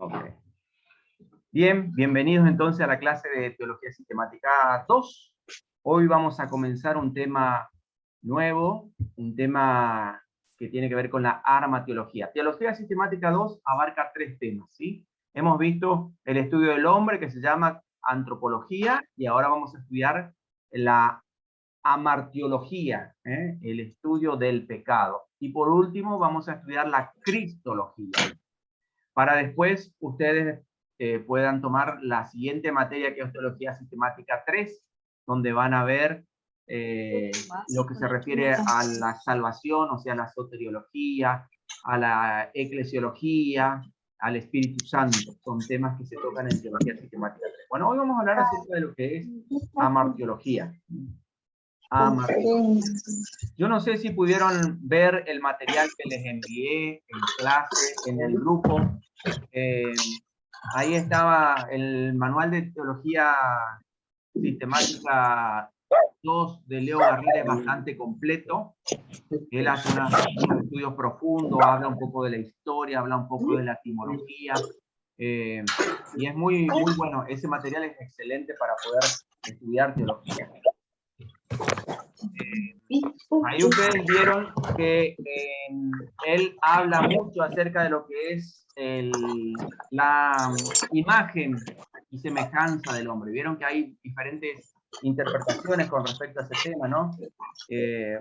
Ok. Bien, bienvenidos entonces a la clase de Teología Sistemática 2. Hoy vamos a comenzar un tema nuevo, un tema que tiene que ver con la armateología. Teología Sistemática 2 abarca 3 temas, ¿sí? Hemos visto el estudio del hombre, que se llama antropología, y ahora vamos a estudiar la amartiología, el estudio del pecado. Y por último vamos a estudiar la cristología, para después ustedes puedan tomar la siguiente materia, que es Teología Sistemática 3, donde van a ver lo que se refiere a la salvación, o sea, la soteriología, a la eclesiología, al Espíritu Santo. Son temas que se tocan en Teología Sistemática 3. Bueno, hoy vamos a hablar acerca de lo que es amartiología. Yo no sé si pudieron ver el material que les envié en clase, en el grupo. Ahí estaba el manual de Teología Sistemática 2 de Leo Garrera, es bastante completo. Él hace unos estudios profundos, habla un poco de la historia, habla un poco de la etimología. Y es muy bueno. Ese material es excelente para poder estudiar teología. Ahí ustedes vieron que él habla mucho acerca de lo que es la imagen y semejanza del hombre. Vieron que hay diferentes interpretaciones con respecto a ese tema, ¿no?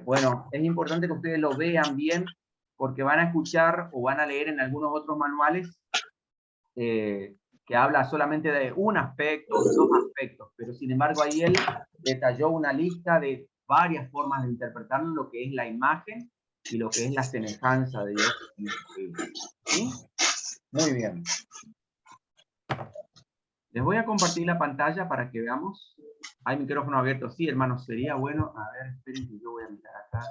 Bueno, es importante que ustedes lo vean bien, porque van a escuchar o van a leer en algunos otros manuales que habla solamente de un aspecto, dos aspectos, pero sin embargo ahí él detalló una lista de varias formas de interpretar lo que es la imagen y lo que es la semejanza de Dios. ¿Sí? Muy bien. Les voy a compartir la pantalla para que veamos. ¿Hay micrófono abierto? Sí, hermano, sería bueno. A ver, esperen que yo voy a mirar acá.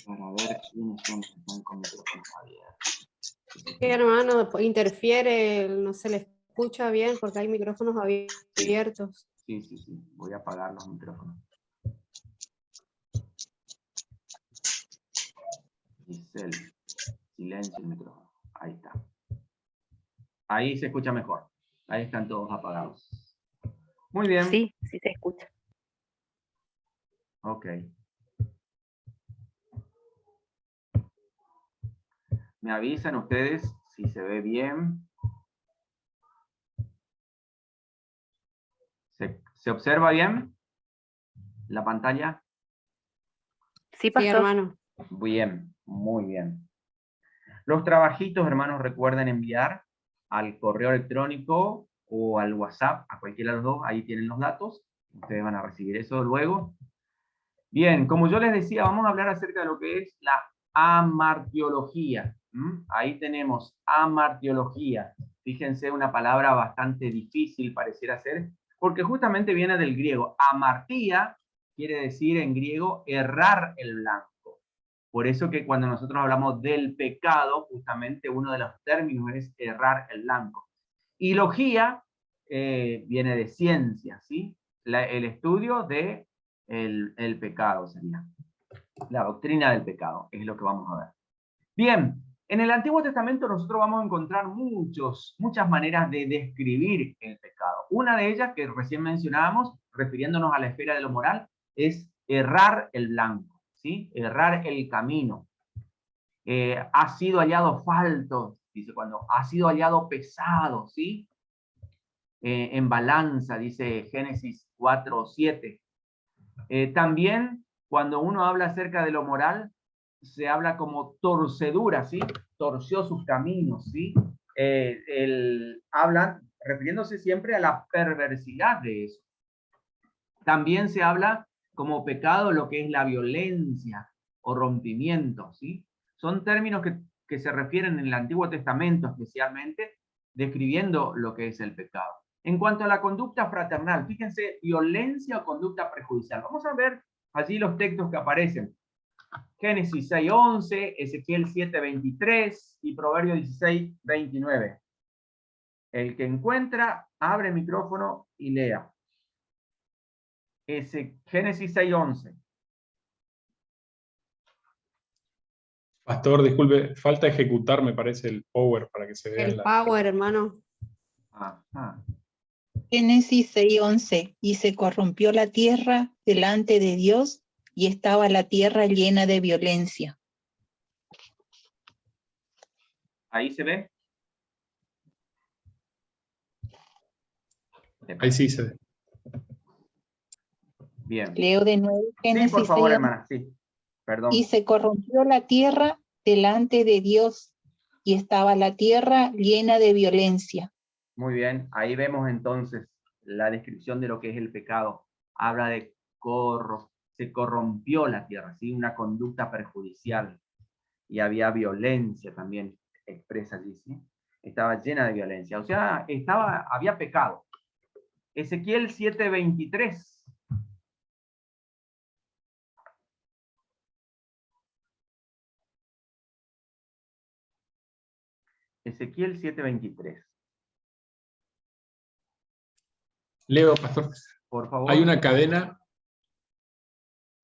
Para ver quiénes son los que están con micrófonos abiertos. Sí, hermano, interfiere, no se le escucha bien porque hay micrófonos abiertos. Sí. Voy a apagar los micrófonos. Giselle, silencio el micrófono. Ahí está. Ahí se escucha mejor. Ahí están todos apagados. Muy bien. Sí se escucha. Ok. Me avisan ustedes si se ve bien. ¿Se observa bien la pantalla? Sí, pastor. Sí, hermano. Bien, muy bien. Los trabajitos, hermanos, recuerden enviar al correo electrónico o al WhatsApp, a cualquiera de los dos, ahí tienen los datos. Ustedes van a recibir eso luego. Bien, como yo les decía, vamos a hablar acerca de lo que es la amartiología. Ahí tenemos amartiología. Fíjense, una palabra bastante difícil pareciera ser, porque justamente viene del griego. Amartía quiere decir en griego errar el blanco. Por eso que cuando nosotros hablamos del pecado, justamente uno de los términos es errar el blanco. Y logía viene de ciencia, ¿sí? El estudio de el pecado sería. La doctrina del pecado es lo que vamos a ver. Bien, en el Antiguo Testamento nosotros vamos a encontrar muchas maneras de describir el pecado. Una de ellas, que recién mencionábamos, refiriéndonos a la esfera de lo moral, es errar el blanco, ¿sí? Errar el camino. Ha sido hallado falto, dice, cuando ha sido hallado pesado, ¿sí? En balanza, dice Génesis 4:7. También, cuando uno habla acerca de lo moral, se habla como torcedura, ¿sí? Torció sus caminos, ¿sí? Hablan refiriéndose siempre a la perversidad de eso. También se habla como pecado lo que es la violencia o rompimiento, ¿sí? Son términos que se refieren en el Antiguo Testamento especialmente, describiendo lo que es el pecado. En cuanto a la conducta fraternal, fíjense, violencia o conducta prejudicial. Vamos a ver allí los textos que aparecen. Génesis 6:11, Ezequiel 7:23 y Proverbios 16:29. El que encuentra, abre el micrófono y lea. Génesis 6:11. Pastor, disculpe, falta ejecutar, me parece, el power para que se vea en El la... power, hermano. Ajá. Génesis 6:11, y se corrompió la tierra delante de Dios, y estaba la tierra llena de violencia. ¿Ahí se ve? Ahí sí se ve. Bien. Leo de nuevo Sí, Génesis por favor, 6:11, hermana, sí. Perdón. y se corrompió la tierra delante de Dios, y estaba la tierra llena de violencia. Muy bien. Ahí vemos entonces la descripción de lo que es el pecado. Habla de se corrompió la tierra, ¿sí? Una conducta perjudicial. Y había violencia también expresa allí, ¿sí? Estaba llena de violencia. O sea, había pecado. Ezequiel 7:23. Ezequiel 7:23. Leo, pastor. Por favor. Hay una cadena,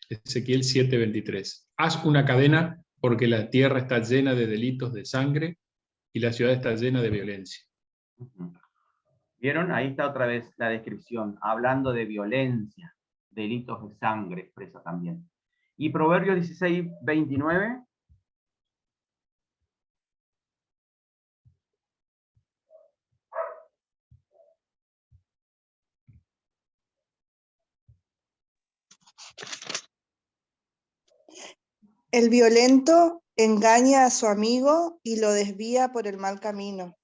Ezequiel 7:23. Haz una cadena porque la tierra está llena de delitos de sangre y la ciudad está llena de violencia. Ujú. ¿Vieron? Ahí está otra vez la descripción, hablando de violencia, delitos de sangre expresa también. Y Proverbios 16:29. El violento engaña a su amigo y lo desvía por el mal camino.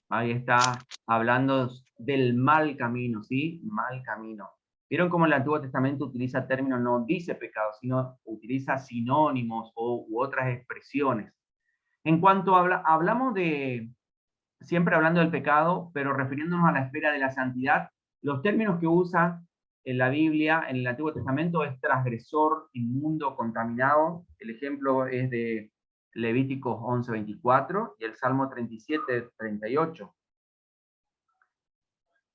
Ahí está hablando del mal camino, ¿sí? Mal camino. ¿Vieron cómo el Antiguo Testamento utiliza términos, no dice pecado, sino utiliza sinónimos u otras expresiones? En cuanto hablamos siempre hablando del pecado, pero refiriéndonos a la esfera de la santidad, los términos que usa en la Biblia, en el Antiguo Testamento, es transgresor, inmundo, contaminado. El ejemplo es de Levíticos 11:24 y el Salmo 37:38.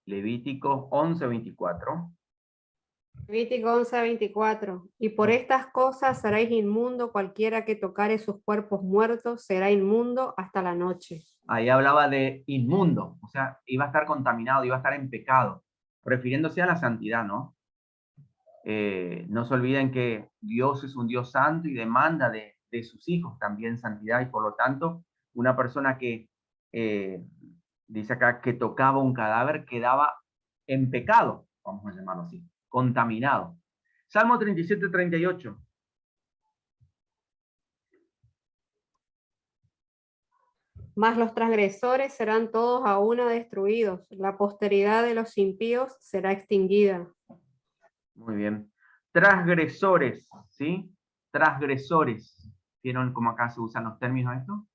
Levíticos 11:24. Levítico 11:24. Y por estas cosas seréis inmundo, cualquiera que tocare sus cuerpos muertos será inmundo hasta la noche. Ahí hablaba de inmundo, o sea, iba a estar contaminado, iba a estar en pecado, refiriéndose a la santidad, ¿no? No se olviden que Dios es un Dios santo y demanda de sus hijos también santidad, y por lo tanto, una persona que, dice acá, que tocaba un cadáver quedaba en pecado, vamos a llamarlo así, contaminado. Salmo 37:38. Mas los transgresores serán todos a una destruidos, la posteridad de los impíos será extinguida. Muy bien. Transgresores, ¿sí? Transgresores. ¿Vieron cómo acá se usan los términos de esto?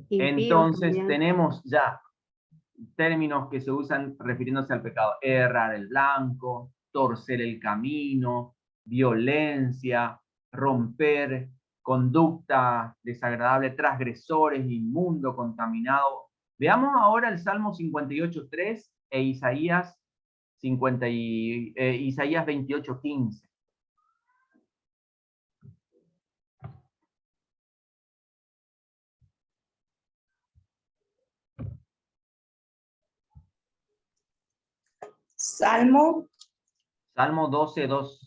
Impíos Entonces también. tenemos ya términos que se usan refiriéndose al pecado: errar el blanco, torcer el camino, violencia, romper, conducta desagradable, transgresores, inmundo, contaminado. Veamos ahora el Salmo 58:3 e Isaías 28:15. Salmo Salmo 12:2.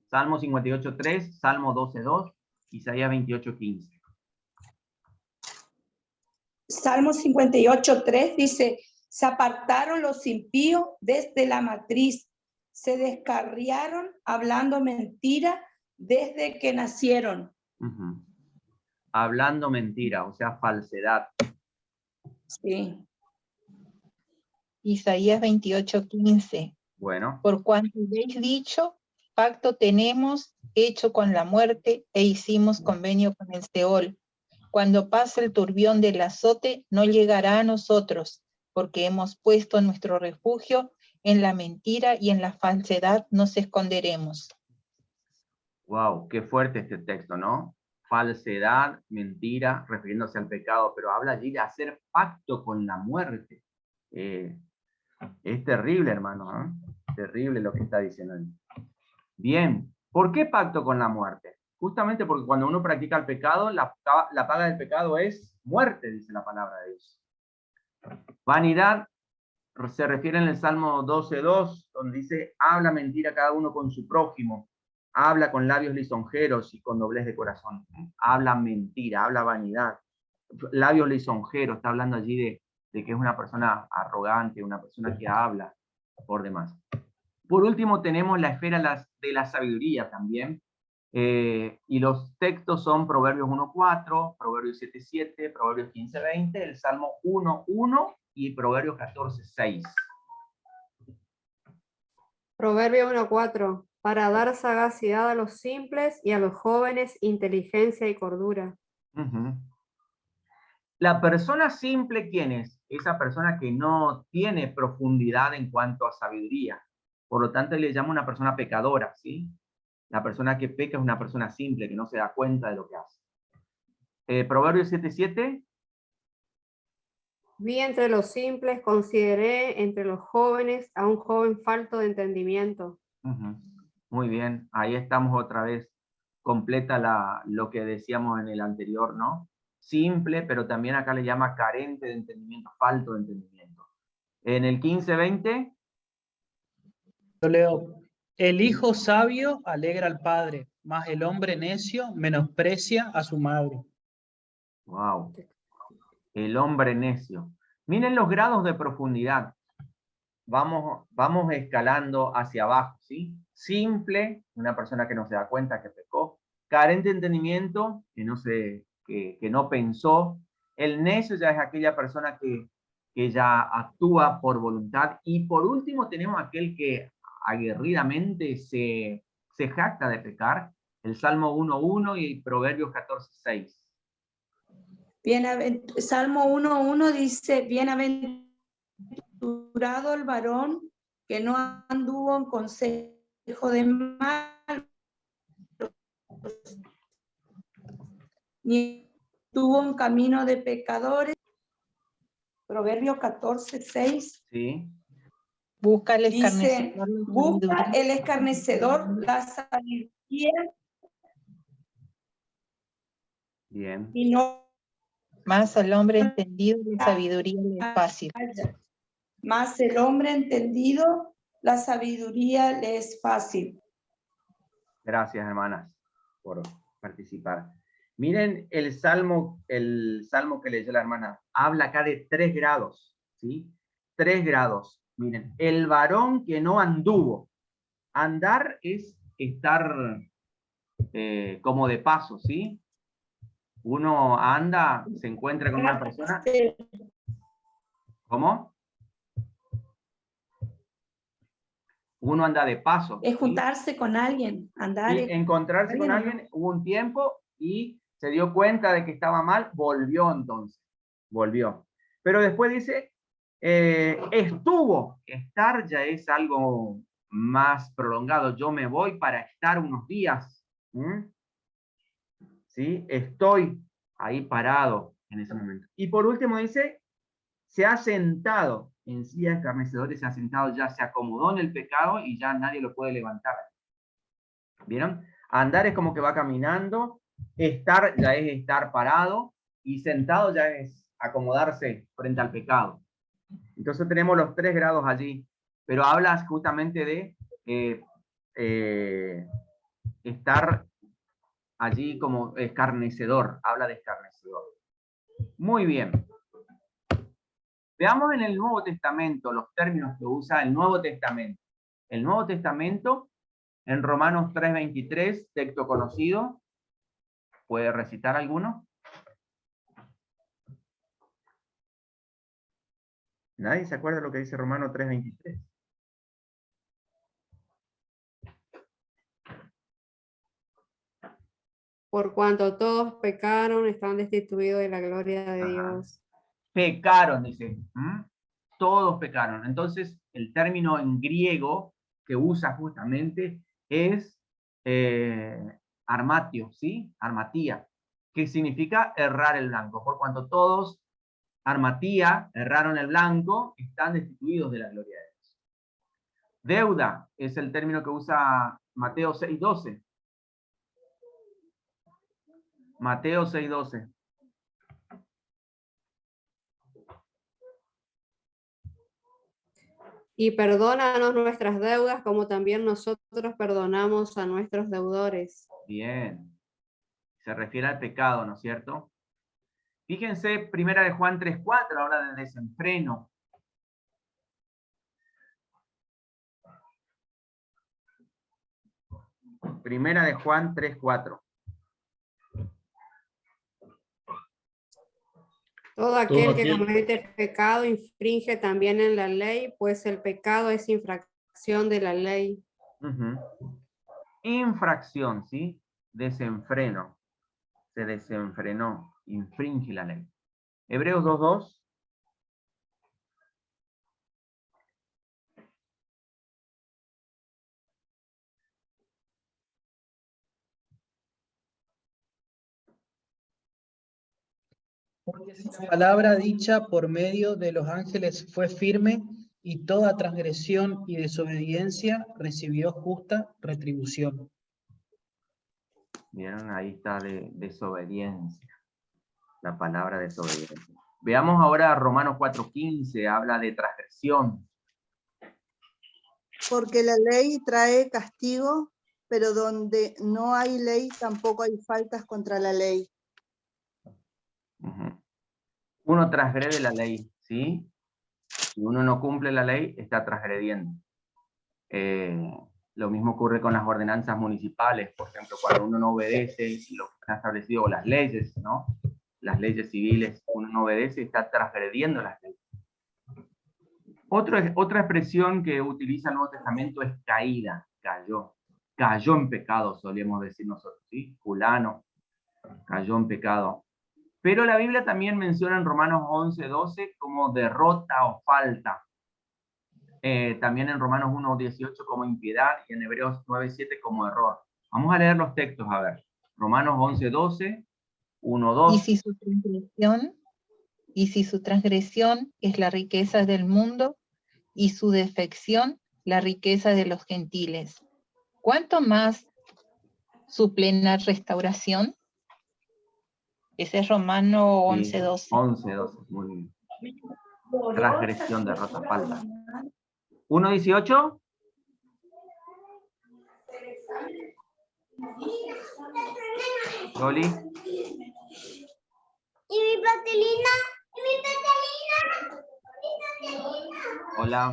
Salmo 58:3, Salmo 12:2, Isaías 28:15. Salmo 58:3 dice, se apartaron los impíos desde la matriz, se descarriaron hablando mentira desde que nacieron. Uh-huh. Hablando mentira, o sea, falsedad. Sí. Isaías 28:15. Bueno. Por cuanto habéis dicho, pacto tenemos hecho con la muerte e hicimos convenio con el Seol. Cuando pase el turbión del azote, no llegará a nosotros, porque hemos puesto nuestro refugio en la mentira y en la falsedad nos esconderemos. Wow, qué fuerte este texto, ¿no? Falsedad, mentira, refiriéndose al pecado, pero habla allí de hacer pacto con la muerte. Es terrible, hermano, ¿eh? Terrible lo que está diciendo él. Bien, ¿por qué pacto con la muerte? Justamente porque cuando uno practica el pecado, la paga del pecado es muerte, dice la palabra de Dios. Vanidad se refiere en el Salmo 12:2, donde dice, habla mentira cada uno con su prójimo, habla con labios lisonjeros y con doblez de corazón. Habla mentira, habla vanidad. Labios lisonjeros, está hablando allí de que es una persona arrogante, una persona que habla por demás. Por último, tenemos la esfera de la sabiduría también. Y los textos son Proverbios 1:4, Proverbios 7:7, Proverbios 15:20, el Salmo 1:1 y Proverbios 14:6. Proverbio 1:4. Para dar sagacidad a los simples y a los jóvenes inteligencia y cordura. La persona simple, ¿quién es? Esa persona que no tiene profundidad en cuanto a sabiduría. Por lo tanto, le llama una persona pecadora, ¿sí? La persona que peca es una persona simple, que no se da cuenta de lo que hace. Proverbios 7:7. Vi entre los simples, consideré entre los jóvenes a un joven falto de entendimiento. Muy bien, ahí estamos otra vez. Completa lo que decíamos en el anterior, ¿no? Simple, pero también acá le llama carente de entendimiento, falto de entendimiento. En el 15:20. Yo leo, el hijo sabio alegra al padre, mas el hombre necio menosprecia a su madre. Wow. El hombre necio. Miren los grados de profundidad. Vamos escalando hacia abajo, ¿sí? Simple, una persona que no se da cuenta que pecó. Carente de entendimiento, que no pensó. El necio ya es aquella persona que ya actúa por voluntad. Y por último tenemos aquel que aguerridamente se jacta de pecar. El Salmo 1:1 y Proverbios 14:6. Salmo 1:1 dice, bienaventurado el varón que no anduvo en consejo de malos, ni estuvo en camino de pecadores. Proverbio 14:6. Sí. Busca el Dice, escarnecedor. busca el escarnecedor la sabiduría. Bien. Y no Más al hombre entendido, la sabiduría le es fácil. Más el hombre entendido, la sabiduría le es fácil. Gracias, hermanas, por participar. Miren el salmo que leyó la hermana. Habla acá de 3 grados, ¿sí? 3 grados. Miren, el varón que no anduvo. Andar es estar como de paso, ¿sí? Uno anda, se encuentra con una persona. ¿Cómo? Uno anda de paso. Es juntarse con alguien, andar. Y encontrarse con alguien, hubo un tiempo y se dio cuenta de que estaba mal, volvió entonces. Volvió. Pero después dice, estuvo. Estar ya es algo más prolongado. Yo me voy para estar unos días. ¿Sí? Estoy ahí parado en ese momento. Y por último dice, se ha sentado en silla de escarnecedores, se ha sentado, ya se acomodó en el pecado y ya nadie lo puede levantar. ¿Vieron? Andar es como que va caminando, estar ya es estar parado y sentado ya es acomodarse frente al pecado. Entonces tenemos los 3 grados allí, pero hablas justamente de estar allí como escarnecedor, habla de escarnecedor. Muy bien. Veamos en el Nuevo Testamento los términos que usa el Nuevo Testamento. El Nuevo Testamento, en Romanos 3:23, texto conocido. ¿Puede recitar alguno? ¿Nadie se acuerda de lo que dice Romanos 3:23? Por cuanto todos pecaron, están destituidos de la gloria de Dios. Pecaron, dice. Todos pecaron. Entonces, el término en griego que usa justamente es armatio, ¿sí? Armatía, que significa errar el blanco. Por cuanto todos, armatía, erraron el blanco, están destituidos de la gloria de Dios. Deuda es el término que usa Mateo 6:12. Mateo 6:12. Y perdónanos nuestras deudas como también nosotros perdonamos a nuestros deudores. Bien. Se refiere al pecado, ¿no es cierto? Fíjense, primera de Juan 3:4, habla del desenfreno. Primera de Juan 3:4. Todo aquel que aquel- comete pecado infringe también en la ley, pues el pecado es infracción de la ley. Ujú. Infracción, ¿sí? Desenfreno. Se desenfrenó, infringe la ley. Hebreos 2:2. Porque si la palabra dicha por medio de los ángeles fue firme, y toda transgresión y desobediencia recibió justa retribución. Vieron, ahí está de desobediencia. La palabra desobediencia. Veamos ahora Romanos 4:15, habla de transgresión. Porque la ley trae castigo, pero donde no hay ley tampoco hay faltas contra la ley. Ujú. Uno transgrede la ley, ¿sí? Si uno no cumple la ley, está transgrediendo. Lo mismo ocurre con las ordenanzas municipales, por ejemplo, cuando uno no obedece lo que está establecido, o las leyes, ¿no? Las leyes civiles, uno no obedece y está transgrediendo las leyes. Otra expresión que utiliza el Nuevo Testamento es caída, cayó en pecado, solemos decir nosotros, ¿sí? Fulano cayó en pecado. Pero la Biblia también menciona en Romanos 11:12 como derrota o falta. También en Romanos 1:18 como impiedad y en Hebreos 9:7 como error. Vamos a leer los textos, a ver. Romanos 11:12, 1:2. Y si su transgresión es la riqueza del mundo y su defección la riqueza de los gentiles, ¿cuánto más su plena restauración? Ese es Romano 11:12. 11:12, muy bien. Transgresión, derrota, falta. 1:18. Loli. ¿Y mi plastilina? Hola.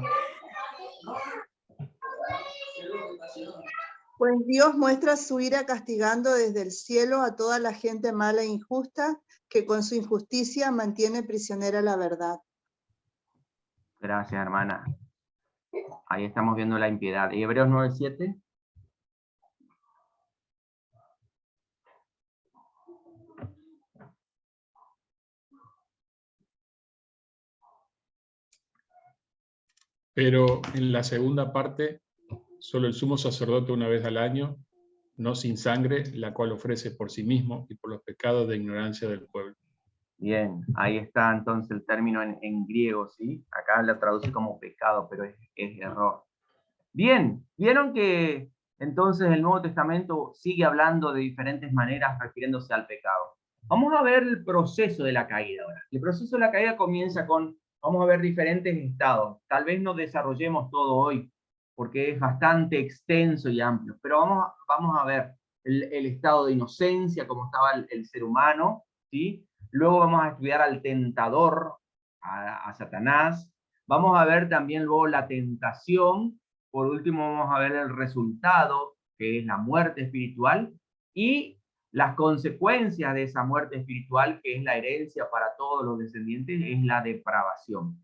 Pues Dios muestra su ira castigando desde el cielo a toda la gente mala e injusta, que con su injusticia mantiene prisionera la verdad. Gracias, hermana. Ahí estamos viendo la impiedad. ¿Y Hebreos 9:7? Pero en la segunda parte, solo el sumo sacerdote una vez al año, no sin sangre, la cual ofrece por sí mismo y por los pecados de ignorancia del pueblo. Bien, ahí está entonces el término en griego, ¿sí? Acá lo traduce como pecado, pero es error. Bien, vieron que entonces el Nuevo Testamento sigue hablando de diferentes maneras refiriéndose al pecado. Vamos a ver el proceso de la caída ahora. El proceso de la caída comienza con, vamos a ver diferentes estados. Tal vez no desarrollemos todo hoy, porque es bastante extenso y amplio, pero vamos a ver el estado de inocencia, cómo estaba el ser humano, ¿sí? Luego vamos a estudiar al tentador, a Satanás. Vamos a ver también luego la tentación. Por último, vamos a ver el resultado, que es la muerte espiritual, y las consecuencias de esa muerte espiritual, que es la herencia para todos los descendientes, es la depravación.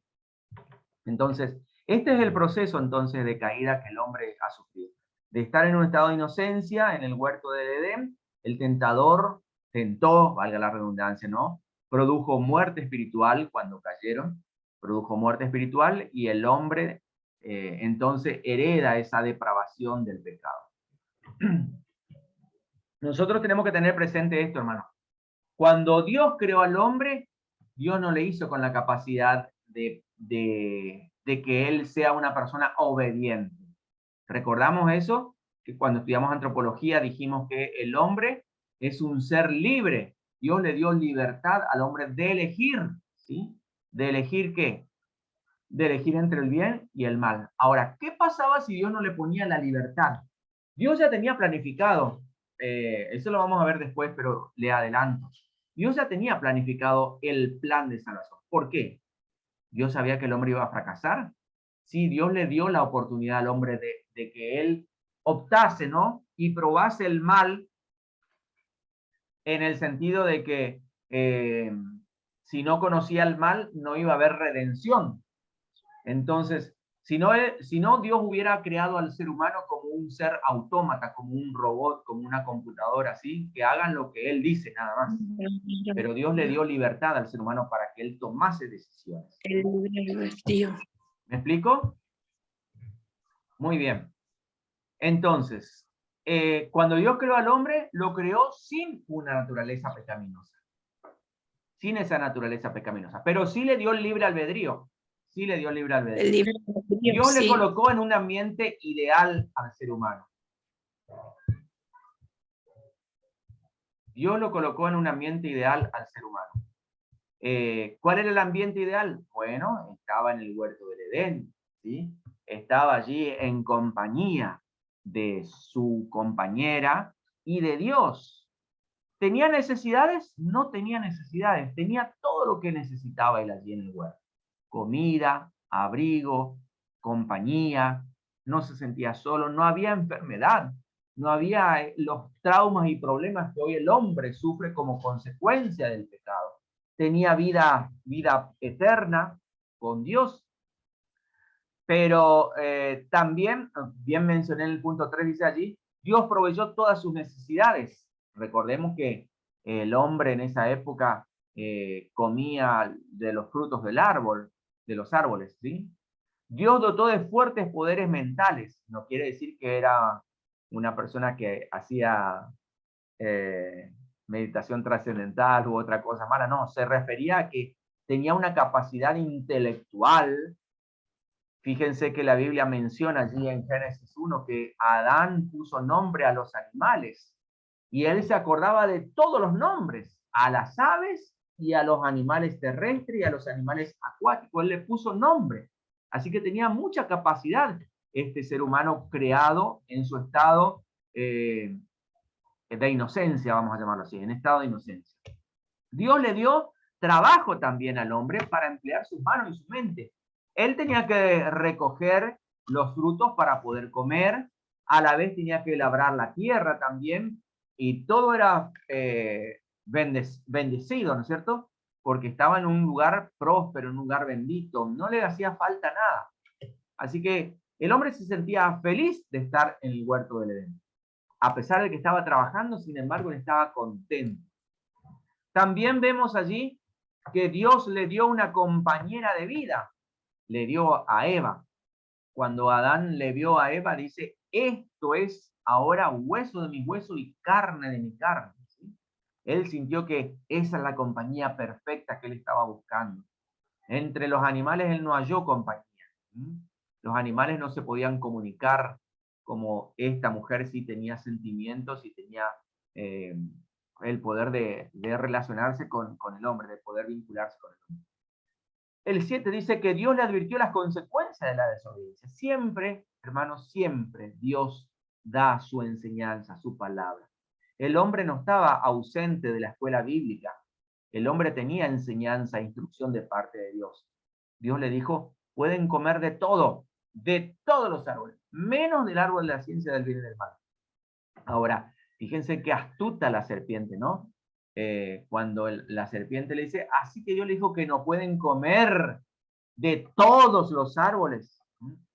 Entonces, este es el proceso entonces de caída que el hombre ha sufrido. De estar en un estado de inocencia en el huerto de Edén, el tentador tentó, valga la redundancia, ¿no? Produjo muerte espiritual cuando cayeron, produjo muerte espiritual y el hombre entonces hereda esa depravación del pecado. Nosotros tenemos que tener presente esto, hermano. Cuando Dios creó al hombre, Dios no le hizo con la capacidad de que él sea una persona obediente. ¿Recordamos eso? Que cuando estudiamos antropología dijimos que el hombre es un ser libre, Dios le dio libertad al hombre de elegir, ¿sí? ¿De elegir qué? De elegir entre el bien y el mal. Ahora, ¿qué pasaba si Dios no le ponía la libertad? Dios ya tenía planificado, eso lo vamos a ver después, pero le adelanto. Dios ya tenía planificado el plan de salvación. ¿Por qué? Dios sabía que el hombre iba a fracasar. Sí, Dios le dio la oportunidad al hombre de que él optase, ¿no? Y probase el mal en el sentido de que si no conocía el mal, no iba a haber redención. Entonces, si no, Dios hubiera creado al ser humano como un ser autómata, como un robot, como una computadora, así, que hagan lo que él dice, nada más. Pero Dios le dio libertad al ser humano para que él tomase decisiones. El libre albedrío. ¿Me explico? Muy bien. Entonces, cuando Dios creó al hombre, lo creó sin una naturaleza pecaminosa. Sin esa naturaleza pecaminosa. Pero sí le dio el libre albedrío. Sí le dio libre albedrío. El libre albedrío, Dios le sí. colocó en un ambiente ideal al ser humano. Dios lo colocó en un ambiente ideal al ser humano. ¿Cuál era el ambiente ideal? Bueno, estaba en el huerto del Edén, ¿sí? Estaba allí en compañía de su compañera y de Dios. ¿Tenía necesidades? No tenía necesidades. Tenía todo lo que necesitaba él allí en el huerto. Comida, abrigo, compañía, no se sentía solo, no había enfermedad, no había los traumas y problemas que hoy el hombre sufre como consecuencia del pecado. Tenía vida eterna con Dios. Pero también, bien mencioné en el punto 3, dice allí, Dios proveyó todas sus necesidades. Recordemos que el hombre en esa época comía de los frutos del árbol, de los árboles, ¿sí? Dios dotó de fuertes poderes mentales. No quiere decir que era una persona que hacía meditación trascendental u otra cosa mala, no, se refería a que tenía una capacidad intelectual. Fíjense que la Biblia menciona allí en Génesis 1 que Adán puso nombre a los animales y él se acordaba de todos los nombres, a las aves y a los animales terrestres y a los animales acuáticos. Él le puso nombre. Así que tenía mucha capacidad este ser humano creado en su estado de inocencia, vamos a llamarlo así, en estado de inocencia. Dios le dio trabajo también al hombre para emplear sus manos y su mente. Él tenía que recoger los frutos para poder comer, a la vez tenía que labrar la tierra también, y todo era bendecido, ¿no es cierto? Porque estaba en un lugar próspero, en un lugar bendito, no le hacía falta nada. Así que el hombre se sentía feliz de estar en el huerto del Edén. A pesar de que estaba trabajando, sin embargo, él estaba contento. También vemos allí que Dios le dio una compañera de vida, le dio a Eva. Cuando Adán le vio a Eva, dice, esto es ahora hueso de mi hueso y carne de mi carne. ¿Sí? Él sintió que esa es la compañía perfecta que él estaba buscando. Entre los animales él no halló compañía. ¿Sí? Los animales no se podían comunicar como esta mujer sí tenía sentimientos y tenía el poder de relacionarse con el hombre, de poder vincularse con el hombre. El 7 dice que Dios le advirtió las consecuencias de la desobediencia. Siempre, hermanos, siempre Dios da su enseñanza, su palabra. El hombre no estaba ausente de la escuela bíblica. El hombre tenía enseñanza, instrucción de parte de Dios. Dios le dijo, pueden comer de todos los árboles, menos del árbol de la ciencia del bien y del mal. Ahora, fíjense qué astuta la serpiente, ¿no? Cuando la serpiente le dice, así que Dios le dijo que no pueden comer de todos los árboles.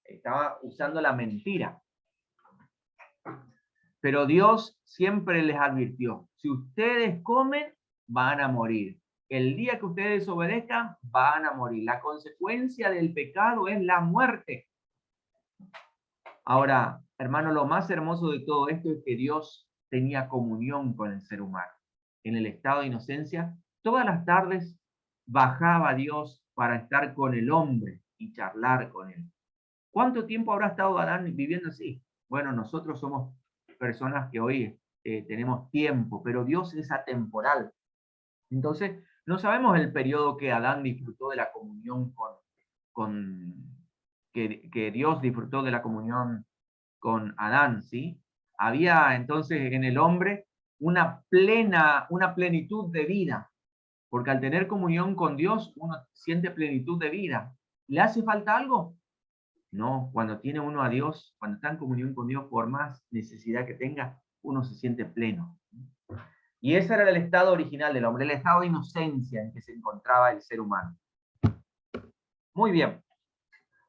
Estaba usando la mentira. Pero Dios siempre les advirtió, si ustedes comen, van a morir. El día que ustedes desobedezcan, van a morir. La consecuencia del pecado es la muerte. Ahora, hermano, lo más hermoso de todo esto es que Dios tenía comunión con el ser humano. En el estado de inocencia, todas las tardes bajaba Dios para estar con el hombre y charlar con él. ¿Cuánto tiempo habrá estado Adán viviendo así? Bueno, nosotros somos personas que hoy tenemos tiempo, pero Dios es atemporal. Entonces, no sabemos el periodo que Adán disfrutó de la comunión que Dios disfrutó de la comunión con Adán, ¿sí? Había entonces en el hombre una plenitud de vida, porque al tener comunión con Dios uno siente plenitud de vida. ¿Le hace falta algo? No, cuando tiene uno a Dios, cuando está en comunión con Dios, por más necesidad que tenga, uno se siente pleno. Y ese era el estado original del hombre, el estado de inocencia en que se encontraba el ser humano. Muy bien.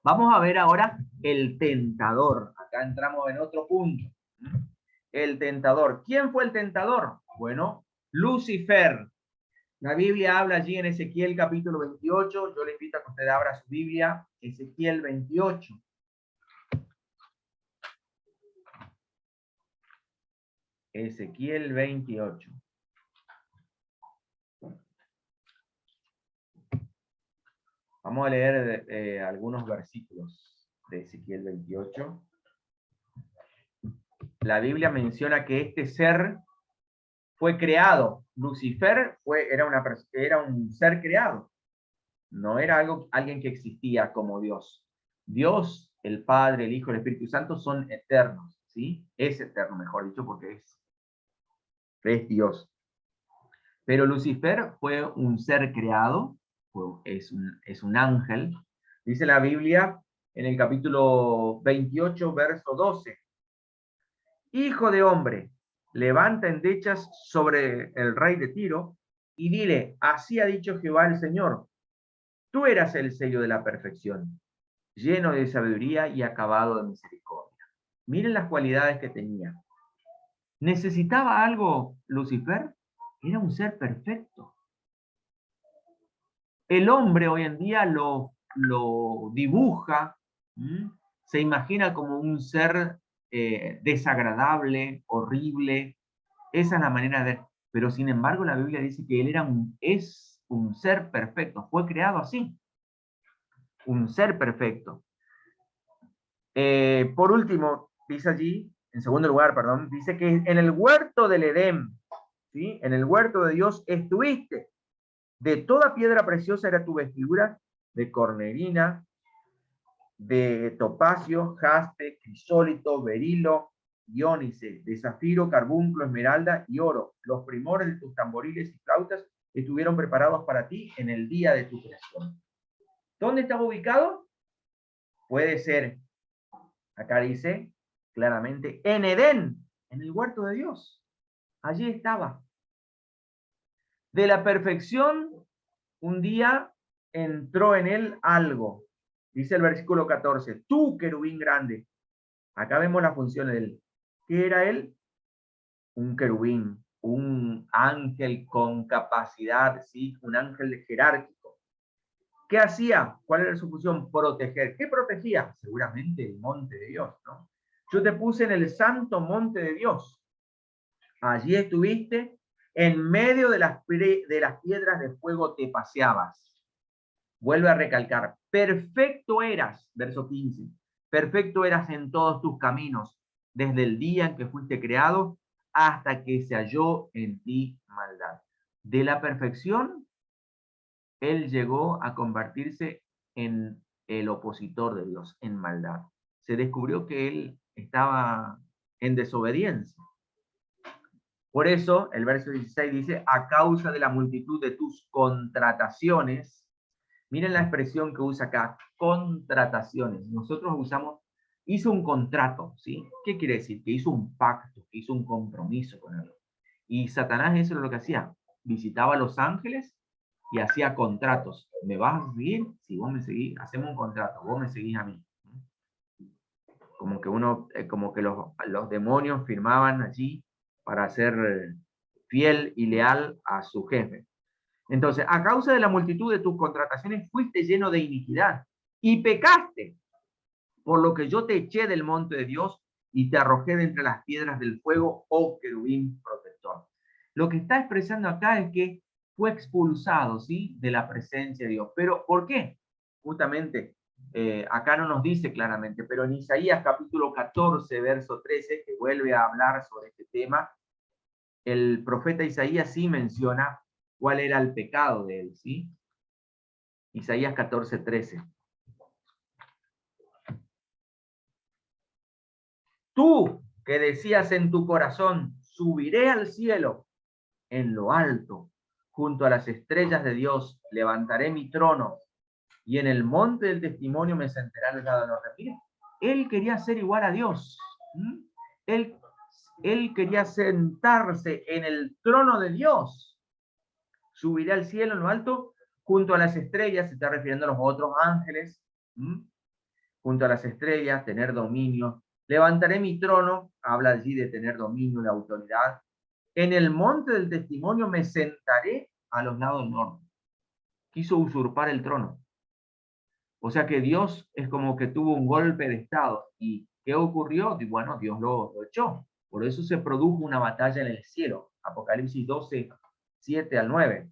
Vamos a ver ahora el tentador. Acá entramos en otro punto. El tentador. ¿Quién fue el tentador? Bueno, Lucifer. La Biblia habla allí en Ezequiel capítulo 28. Yo le invito a que usted abra su Biblia. Ezequiel 28. Ezequiel 28. Vamos a leer algunos versículos de Ezequiel 28. La Biblia menciona que este ser fue creado. Lucifer era un ser creado. No era alguien que existía como Dios. Dios, el Padre, el Hijo, el Espíritu Santo son eternos, ¿sí? Es eterno, mejor dicho, porque es Dios. Pero Lucifer fue un ser creado, es un ángel. Dice la Biblia en el capítulo 28, verso 12. Hijo de hombre, levanta endechas sobre el rey de Tiro y dile, así ha dicho Jehová el Señor, tú eras el sello de la perfección, lleno de sabiduría y acabado de misericordia. Miren las cualidades que tenía. ¿Necesitaba algo Lucifer? Era un ser perfecto. El hombre hoy en día lo dibuja, se imagina como un ser desagradable, horrible. Esa es la manera de ver. Pero sin embargo la Biblia dice que él es un ser perfecto. Fue creado así. Un ser perfecto. Por último, dice allí, en segundo lugar, perdón, dice que en el huerto del Edén, ¿sí? En el huerto de Dios estuviste. De toda piedra preciosa era tu vestidura, de cornerina, de topacio, jaspe, crisólito, berilo, iónice, de zafiro, carbunclo, esmeralda y oro. Los primores de tus tamboriles y flautas estuvieron preparados para ti en el día de tu creación. ¿Dónde estaba ubicado? Puede ser, acá dice claramente, en Edén, en el huerto de Dios. Allí estaba. De la perfección, un día entró en él algo. Dice el versículo 14, tú, querubín grande. Acá vemos la función de él. ¿Qué era él? Un querubín, un ángel con capacidad, ¿sí? Un ángel jerárquico. ¿Qué hacía? ¿Cuál era su función? Proteger. ¿Qué protegía? Seguramente el monte de Dios, ¿no? Yo te puse en el santo monte de Dios. Allí estuviste, en medio de las piedras de fuego te paseabas. Vuelve a recalcar, perfecto eras, verso 15, perfecto eras en todos tus caminos, desde el día en que fuiste creado hasta que se halló en ti maldad. De la perfección, él llegó a convertirse en el opositor de Dios, en maldad. Se descubrió que él estaba en desobediencia. Por eso, el verso 16 dice, a causa de la multitud de tus contrataciones. Miren la expresión que usa acá, contrataciones. Nosotros usamos, hizo un contrato, ¿sí? ¿Qué quiere decir? Que hizo un pacto, que hizo un compromiso con él. Y Satanás eso es lo que hacía. Visitaba a los ángeles y hacía contratos. ¿Me vas a seguir? Si vos me seguís, hacemos un contrato. Vos me seguís a mí. Como que los demonios firmaban allí para ser fiel y leal a su jefe. Entonces, a causa de la multitud de tus contrataciones, fuiste lleno de iniquidad y pecaste, por lo que yo te eché del monte de Dios y te arrojé de entre las piedras del fuego, oh querubín protector. Lo que está expresando acá es que fue expulsado, ¿sí?, de la presencia de Dios. ¿Pero por qué? Justamente, acá no nos dice claramente, pero en Isaías capítulo 14, verso 13, que vuelve a hablar sobre este tema, el profeta Isaías sí menciona cuál era el pecado de él, ¿sí? Isaías 14:13. Tú que decías en tu corazón, subiré al cielo, en lo alto, junto a las estrellas de Dios, levantaré mi trono, y en el monte del testimonio me sentaré al lado del norte. Mira, él quería ser igual a Dios. Él quería sentarse en el trono de Dios. Subiré al cielo en lo alto, junto a las estrellas, se está refiriendo a los otros ángeles, junto a las estrellas, tener dominio. Levantaré mi trono, habla allí de tener dominio, de autoridad. En el monte del testimonio me sentaré a los lados del norte. Quiso usurpar el trono. O sea que Dios es como que tuvo un golpe de estado. ¿Y qué ocurrió? Y bueno, Dios lo echó. Por eso se produjo una batalla en el cielo. Apocalipsis 12, 7 al 9.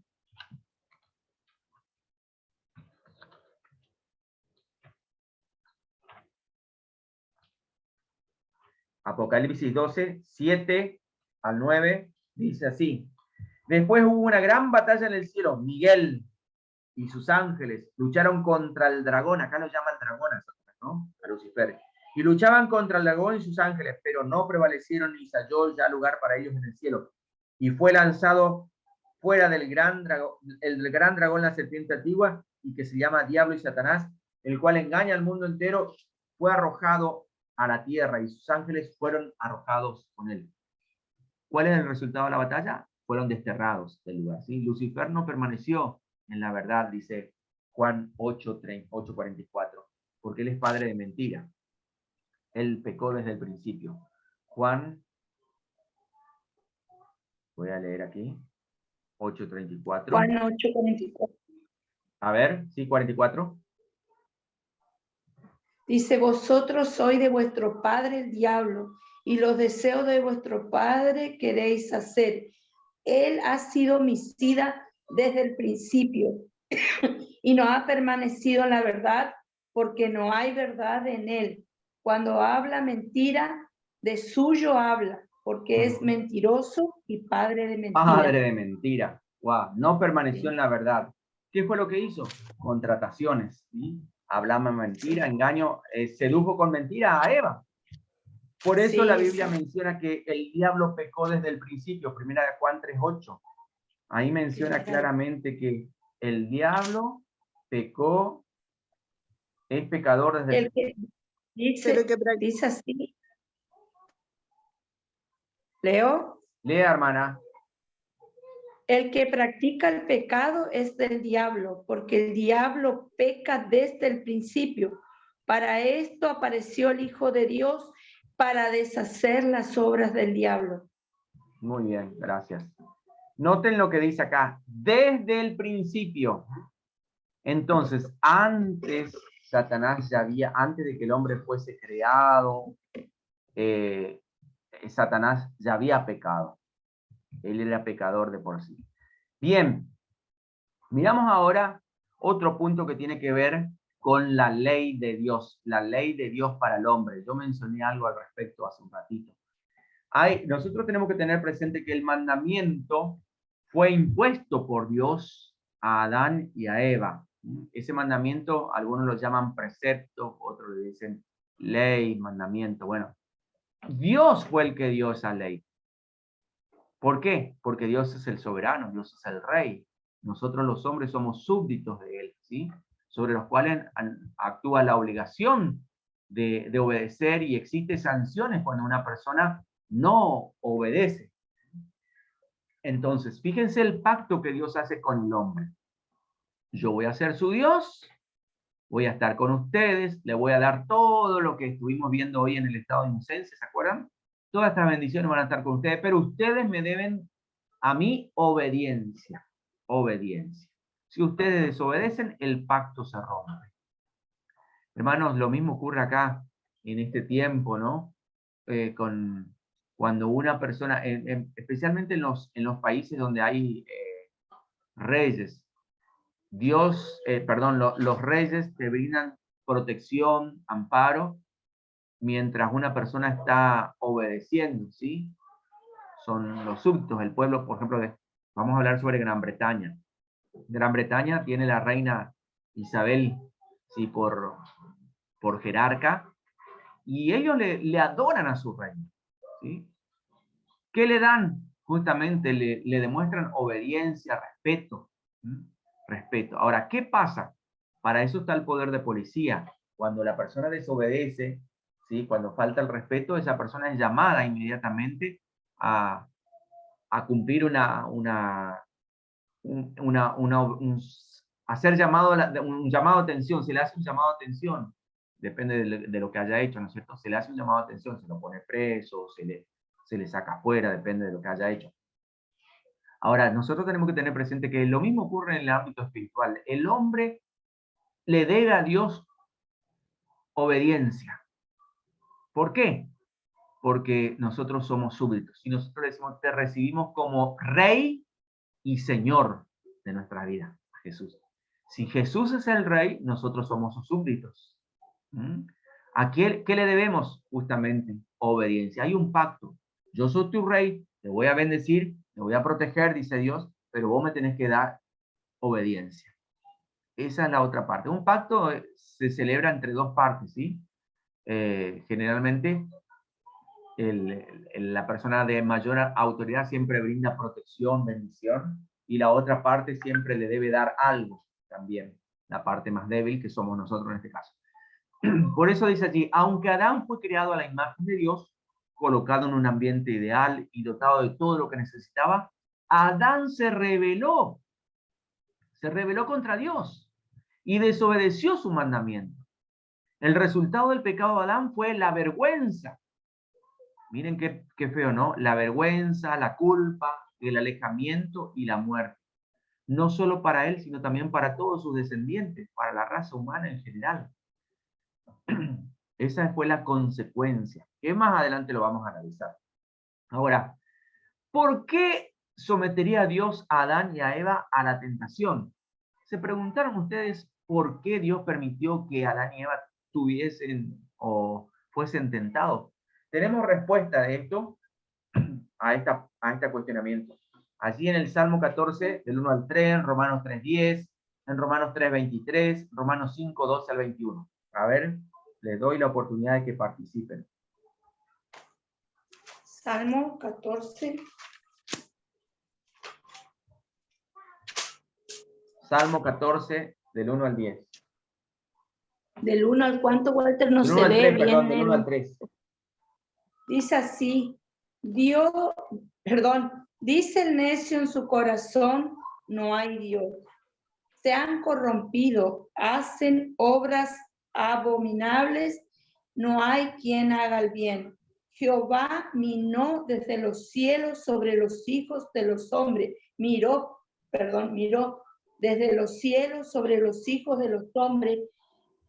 Apocalipsis 12, 7 al 9, dice así. Después hubo una gran batalla en el cielo. Miguel y sus ángeles lucharon contra el dragón. Acá lo llaman dragón, ¿no? A Lucifer. Y luchaban contra el dragón y sus ángeles, pero no prevalecieron ni se halló ya lugar para ellos en el cielo. Y fue lanzado fuera del gran dragón, el gran dragón, la serpiente antigua, y que se llama Diablo y Satanás, el cual engaña al mundo entero, fue arrojado a la tierra y sus ángeles fueron arrojados con él. ¿Cuál es el resultado de la batalla? Fueron desterrados del lugar. ¿Sí? Lucifer no permaneció en la verdad, dice Juan 8:44, porque él es padre de mentira. Él pecó desde el principio. Juan, voy a leer aquí, 8:34. Juan 8:44. A ver, sí, 44. Dice, vosotros sois de vuestro padre el diablo, y los deseos de vuestro padre queréis hacer. Él ha sido homicida desde el principio y no ha permanecido en la verdad porque no hay verdad en él. Cuando habla mentira, de suyo habla, porque es mentiroso y padre de mentira. Padre de mentira. Wow. No permaneció en la verdad. ¿Qué fue lo que hizo? Contrataciones. ¿Sí? Hablaba mentira, engaño, sedujo con mentira a Eva. Por eso la Biblia menciona que el diablo pecó desde el principio, 1 Juan 3:8. Ahí menciona claramente que el diablo pecó, es pecador desde el principio. Dice así. ¿Leo? Lea, hermana. El que practica el pecado es del diablo, porque el diablo peca desde el principio. Para esto apareció el Hijo de Dios, para deshacer las obras del diablo. Muy bien, gracias. Noten lo que dice acá, desde el principio. Entonces, antes Satanás ya había, antes de que el hombre fuese creado, Satanás ya había pecado. Él era pecador de por sí. Bien, miramos ahora otro punto que tiene que ver con la ley de Dios para el hombre. Yo mencioné algo al respecto hace un ratito. Nosotros tenemos que tener presente que el mandamiento fue impuesto por Dios a Adán y a Eva. Ese mandamiento, algunos lo llaman precepto, otros le dicen ley, mandamiento. Bueno, Dios fue el que dio esa ley. ¿Por qué? Porque Dios es el soberano, Dios es el rey. Nosotros los hombres somos súbditos de él, ¿sí? Sobre los cuales actúa la obligación de obedecer, y existen sanciones cuando una persona no obedece. Entonces, fíjense el pacto que Dios hace con el hombre. Yo voy a ser su Dios, voy a estar con ustedes, le voy a dar todo lo que estuvimos viendo hoy en el estado de inocencia, ¿se acuerdan? Todas estas bendiciones van a estar con ustedes, pero ustedes me deben a mí obediencia. Obediencia. Si ustedes desobedecen, el pacto se rompe. Hermanos, lo mismo ocurre acá en este tiempo, ¿no? Cuando una persona, especialmente en los países donde hay reyes, los reyes te brindan protección, amparo, mientras una persona está obedeciendo, ¿sí? Son los súbditos, el pueblo, por ejemplo, Vamos a hablar sobre Gran Bretaña. Gran Bretaña tiene la reina Isabel, ¿sí? por jerarca, y ellos le adoran a su reina, ¿sí? ¿Qué le dan? Justamente le demuestran obediencia, respeto. ¿Mm? Respeto. Ahora, ¿qué pasa? Para eso está el poder de policía. Cuando la persona desobedece, ¿sí? Cuando falta el respeto, esa persona es llamada inmediatamente a cumplir hacer un llamado de atención. Se le hace un llamado de atención, depende de lo que haya hecho, ¿no es cierto? Se le hace un llamado de atención, se lo pone preso, se le saca afuera, depende de lo que haya hecho. Ahora, nosotros tenemos que tener presente que lo mismo ocurre en el ámbito espiritual. El hombre le debe a Dios obediencia. ¿Por qué? Porque nosotros somos súbditos. Y nosotros decimos, te recibimos como Rey y Señor de nuestra vida, Jesús. Si Jesús es el Rey, nosotros somos sus súbditos. ¿A qué le debemos? Justamente obediencia. Hay un pacto. Yo soy tu Rey, te voy a bendecir, te voy a proteger, dice Dios, pero vos me tenés que dar obediencia. Esa es la otra parte. Un pacto se celebra entre dos partes, ¿sí? Generalmente la persona de mayor autoridad siempre brinda protección, bendición, y la otra parte siempre le debe dar algo también, la parte más débil que somos nosotros en este caso. Por eso dice allí, aunque Adán fue creado a la imagen de Dios, colocado en un ambiente ideal y dotado de todo lo que necesitaba, Adán se rebeló contra Dios y desobedeció su mandamiento. El resultado del pecado de Adán fue la vergüenza. Miren qué feo, ¿no? La vergüenza, la culpa, el alejamiento y la muerte. No solo para él, sino también para todos sus descendientes, para la raza humana en general. Esa fue la consecuencia, que más adelante lo vamos a analizar. Ahora, ¿por qué sometería Dios a Adán y a Eva a la tentación? ¿Se preguntaron ustedes por qué Dios permitió que Adán y Eva tuviesen o fuesen tentados? Tenemos respuesta de esto a este cuestionamiento. Allí en el Salmo 14, del 1 al 3, en Romanos 3:10, en Romanos 3:23, Romanos 5:12 al 21. A ver, les doy la oportunidad de que participen. Salmo 14. Salmo 14, del 1 al 10. Del 1 al cuánto, Walter, no Del se 1 al ve 3, bien. perdón, del 1 al 3. Dice así, dice el necio en su corazón, no hay Dios. Se han corrompido, hacen obras abominables, no hay quien haga el bien. Jehová miró desde los cielos sobre los hijos de los hombres, miró desde los cielos sobre los hijos de los hombres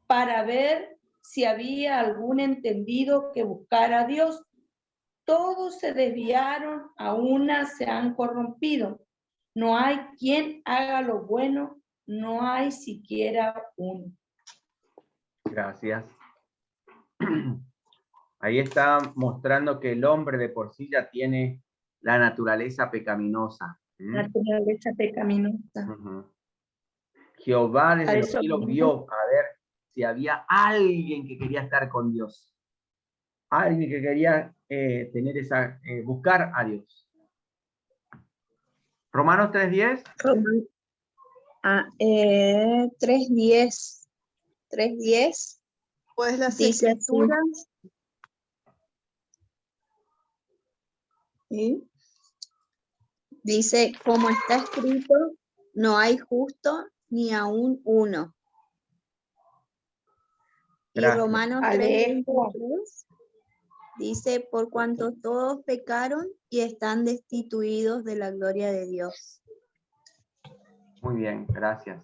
para ver si había algún entendido que buscara a Dios. Todos se desviaron, a una se han corrompido. No hay quien haga lo bueno, no hay siquiera uno. Gracias. Ahí está mostrando que el hombre de por sí ya tiene la naturaleza pecaminosa. Naturaleza pecaminosa. Jehová desde los cielos vio a ver si había alguien que quería estar con Dios. Alguien que quería buscar a Dios. Romanos 3:10. 3:10. 3:10. Pues las Dice escrituras. ¿Sí? Dice, como está escrito, no hay justo ni aún uno. Gracias. Y Romanos 3:23 dice, por cuanto todos pecaron y están destituidos de la gloria de Dios. Muy bien, gracias.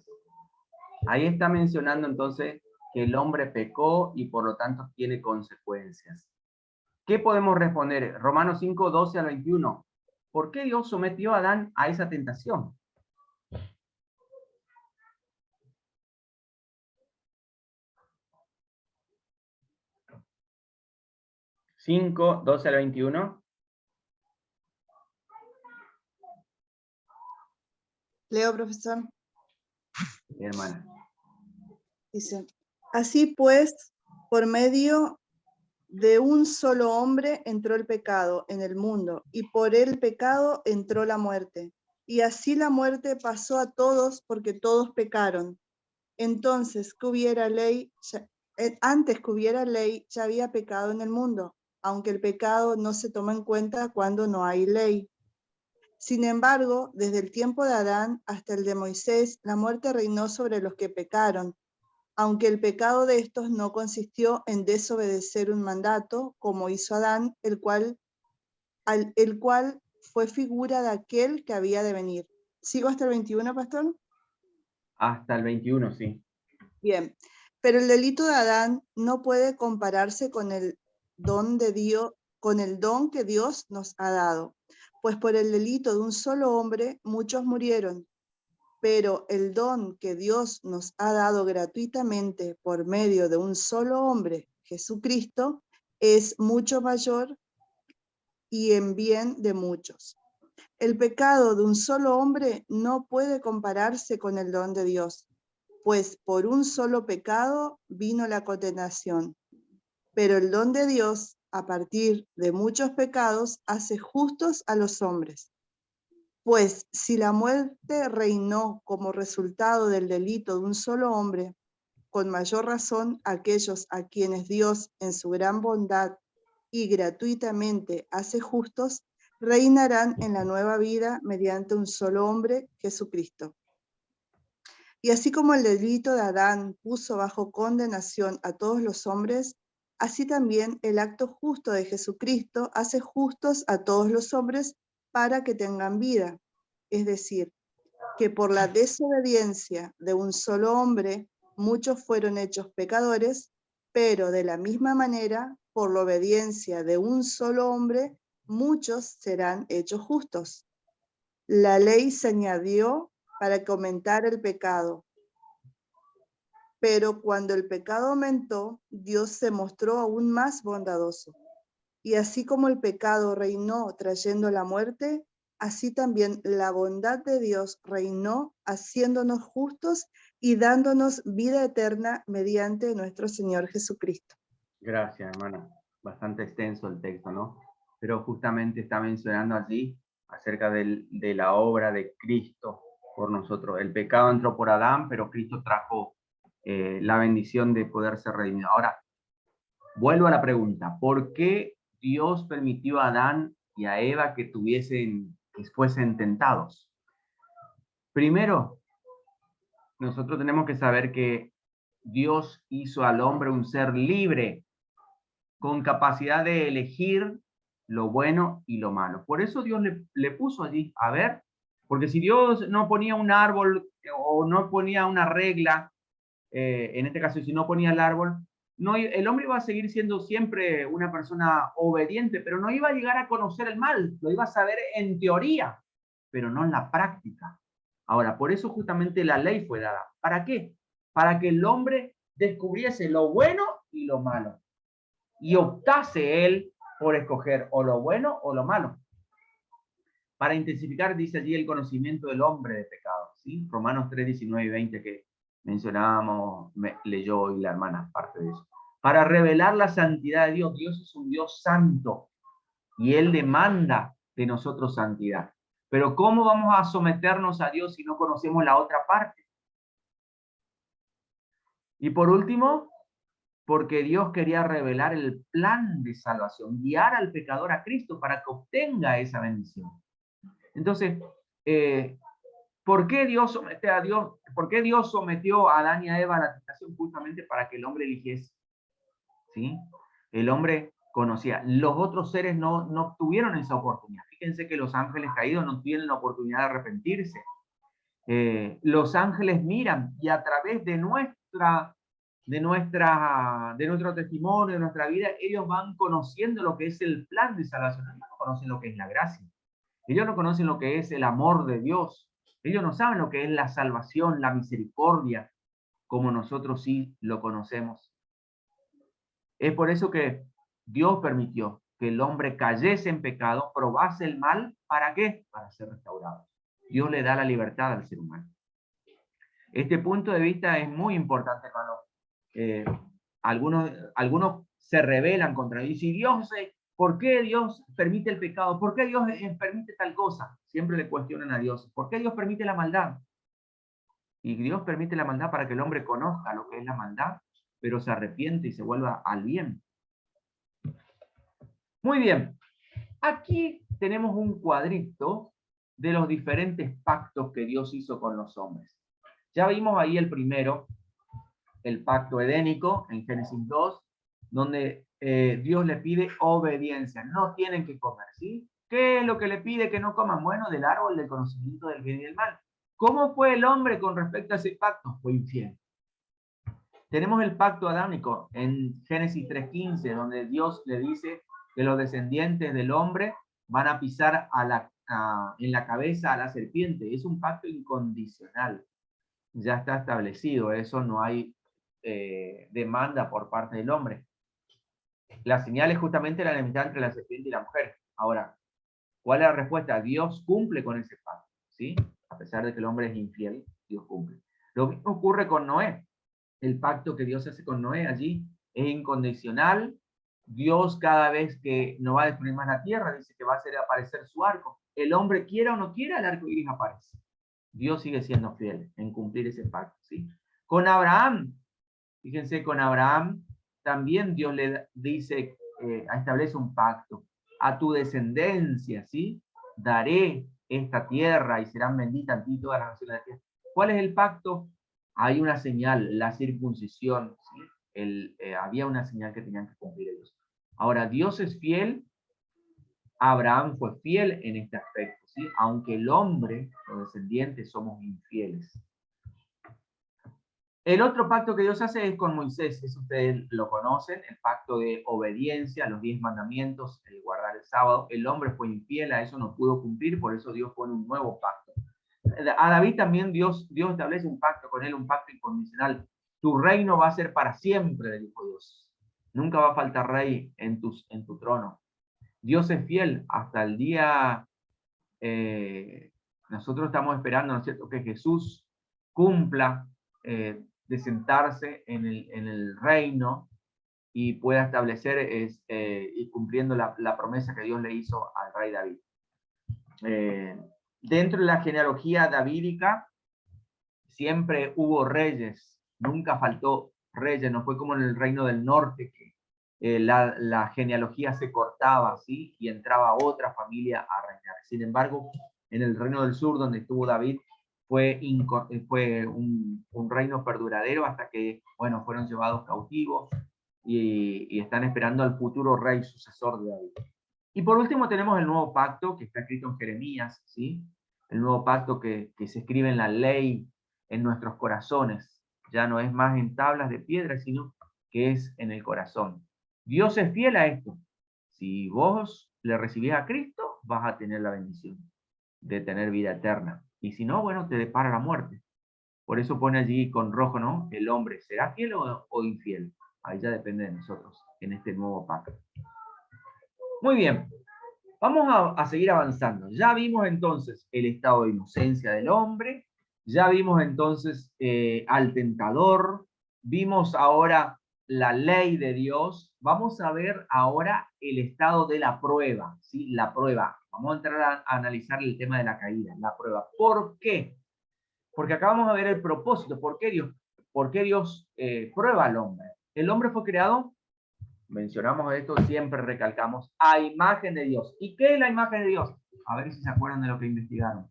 Ahí está mencionando entonces que el hombre pecó y por lo tanto tiene consecuencias. ¿Qué podemos responder? Romanos 5:12 al 21. ¿Por qué Dios sometió a Adán a esa tentación? ¿5:12 al 21? Leo, profesor. Hermana. Dice, así pues, por medio de un solo hombre entró el pecado en el mundo, y por el pecado entró la muerte. Y así la muerte pasó a todos porque todos pecaron. Entonces, antes que hubiera ley, ya había pecado en el mundo, aunque el pecado no se toma en cuenta cuando no hay ley. Sin embargo, desde el tiempo de Adán hasta el de Moisés, la muerte reinó sobre los que pecaron, aunque el pecado de estos no consistió en desobedecer un mandato, como hizo Adán, el cual fue figura de aquel que había de venir. ¿Sigo hasta el 21, pastor? Hasta el 21, sí. Bien, pero el delito de Adán no puede compararse con el don de Dios, con el don que Dios nos ha dado, pues por el delito de un solo hombre muchos murieron, pero el don que Dios nos ha dado gratuitamente por medio de un solo hombre, Jesucristo, es mucho mayor y en bien de muchos. El pecado de un solo hombre no puede compararse con el don de Dios, pues por un solo pecado vino la condenación. Pero el don de Dios, a partir de muchos pecados, hace justos a los hombres. Pues si la muerte reinó como resultado del delito de un solo hombre, con mayor razón aquellos a quienes Dios en su gran bondad y gratuitamente hace justos, reinarán en la nueva vida mediante un solo hombre, Jesucristo. Y así como el delito de Adán puso bajo condenación a todos los hombres, así también el acto justo de Jesucristo hace justos a todos los hombres para que tengan vida. Es decir, que por la desobediencia de un solo hombre, muchos fueron hechos pecadores, pero de la misma manera, por la obediencia de un solo hombre, muchos serán hechos justos. La ley se añadió para que aumentara el pecado. Pero cuando el pecado aumentó, Dios se mostró aún más bondadoso. Y así como el pecado reinó trayendo la muerte, así también la bondad de Dios reinó haciéndonos justos y dándonos vida eterna mediante nuestro Señor Jesucristo. Gracias, hermana. Bastante extenso el texto, ¿no? Pero justamente está mencionando allí acerca de la obra de Cristo por nosotros. El pecado entró por Adán, pero Cristo trajo la bendición de poder ser redimido. Ahora, vuelvo a la pregunta. ¿Por qué Dios permitió a Adán y a Eva que fuesen tentados? Primero, nosotros tenemos que saber que Dios hizo al hombre un ser libre, con capacidad de elegir lo bueno y lo malo. Por eso Dios le puso allí, a ver, porque si Dios no ponía un árbol o no ponía una regla, en este caso, si no ponía el árbol, el hombre iba a seguir siendo siempre una persona obediente, pero no iba a llegar a conocer el mal, lo iba a saber en teoría, pero no en la práctica. Ahora, por eso justamente la ley fue dada. ¿Para qué? Para que el hombre descubriese lo bueno y lo malo, y optase él por escoger o lo bueno o lo malo. Para intensificar, dice allí, el conocimiento del hombre de pecado, ¿sí? Romanos 3, 19 y 20 que mencionábamos, leyó hoy la hermana, parte de eso. Para revelar la santidad de Dios. Dios es un Dios santo y Él demanda de nosotros santidad. Pero ¿cómo vamos a someternos a Dios si no conocemos la otra parte? Y por último, porque Dios quería revelar el plan de salvación, guiar al pecador a Cristo para que obtenga esa bendición. Entonces, ¿por qué Dios sometió a Adán y a Eva a la tentación? Justamente para que el hombre eligiese. ¿Sí? El hombre conocía. Los otros seres no tuvieron esa oportunidad. Fíjense que los ángeles caídos no tienen la oportunidad de arrepentirse. Los ángeles miran y a través de nuestro testimonio, de nuestra vida, ellos van conociendo lo que es el plan de salvación. Ellos no conocen lo que es la gracia. Ellos no conocen lo que es el amor de Dios. Ellos no saben lo que es la salvación, la misericordia, como nosotros sí lo conocemos. Es por eso que Dios permitió que el hombre cayese en pecado, probase el mal. ¿Para qué? Para ser restaurado. Dios le da la libertad al ser humano. Este punto de vista es muy importante, hermano. Algunos se rebelan contra Dios. Y Dios, ¿por qué Dios permite el pecado? ¿Por qué Dios permite tal cosa? Siempre le cuestionan a Dios. ¿Por qué Dios permite la maldad? Y Dios permite la maldad para que el hombre conozca lo que es la maldad, pero se arrepiente y se vuelva al bien. Muy bien. Aquí tenemos un cuadrito de los diferentes pactos que Dios hizo con los hombres. Ya vimos ahí el primero, el pacto edénico, en Génesis 2, donde Dios le pide obediencia. No tienen que comer, ¿sí? ¿Qué es lo que le pide que no coman? Bueno, del árbol del conocimiento del bien y del mal. ¿Cómo fue el hombre con respecto a ese pacto? Fue infiel. Tenemos el pacto adámico en Génesis 3:15, donde Dios le dice que los descendientes del hombre van a pisar en la cabeza a la serpiente. Es un pacto incondicional. Ya está establecido, eso no hay demanda por parte del hombre. La señal es justamente la enemistad entre la serpiente y la mujer. Ahora, ¿cuál es la respuesta? Dios cumple con ese pacto, ¿sí? A pesar de que el hombre es infiel, Dios cumple. Lo mismo ocurre con Noé. El pacto que Dios hace con Noé allí es incondicional. Dios, cada vez que no va a destruir más la tierra, dice que va a hacer aparecer su arco. El hombre quiera o no quiera, el arco iris aparece. Dios sigue siendo fiel en cumplir ese pacto, ¿sí? Con Abraham, fíjense, con Abraham también Dios le dice, establece un pacto. A tu descendencia, ¿sí? Daré esta tierra y serán benditas en ti todas las naciones de la tierra. ¿Cuál es el pacto? Hay una señal, la circuncisión, ¿sí? Había una señal que tenían que cumplir ellos. Ahora, Dios es fiel. Abraham fue fiel en este aspecto, ¿sí? Aunque el hombre, los descendientes, somos infieles. El otro pacto que Dios hace es con Moisés, eso ustedes lo conocen, el pacto de obediencia a los 10 mandamientos, el guardar el sábado. El hombre fue infiel, a eso no pudo cumplir, por eso Dios pone un nuevo pacto. A David también Dios establece un pacto con él, un pacto incondicional. Tu reino va a ser para siempre, le dijo Dios. Nunca va a faltar rey en tu trono. Dios es fiel hasta el día, nosotros estamos esperando, ¿no es cierto?, que Jesús cumpla de sentarse en el reino y pueda establecer y cumpliendo la promesa que Dios le hizo al rey David. Dentro de la genealogía davídica siempre hubo reyes, nunca faltó reyes, no fue como en el reino del norte que la genealogía se cortaba, ¿sí? Y entraba otra familia a reinar. Sin embargo, en el reino del sur, donde estuvo David, fue un reino perduradero hasta que, bueno, fueron llevados cautivos y están esperando al futuro rey sucesor de David. Y por último tenemos el nuevo pacto que está escrito en Jeremías, ¿sí? El nuevo pacto que se escribe en la ley en nuestros corazones. Ya no es más en tablas de piedra, sino que es en el corazón. Dios es fiel a esto. Si vos le recibís a Cristo, vas a tener la bendición de tener vida eterna. Y si no, bueno, te depara la muerte. Por eso pone allí con rojo, ¿no? El hombre, ¿será fiel o infiel? Ahí ya depende de nosotros, en este nuevo pacto. Muy bien. Vamos a seguir avanzando. Ya vimos entonces el estado de inocencia del hombre. Ya vimos entonces al tentador. Vimos ahora la ley de Dios. Vamos a ver ahora el estado de la prueba, ¿sí? La prueba. Vamos a entrar a analizar el tema de la caída, la prueba. ¿Por qué? Porque acá vamos a ver el propósito. ¿Por qué Dios prueba al hombre? El hombre fue creado, mencionamos esto, siempre recalcamos, a imagen de Dios. ¿Y qué es la imagen de Dios? A ver si se acuerdan de lo que investigaron.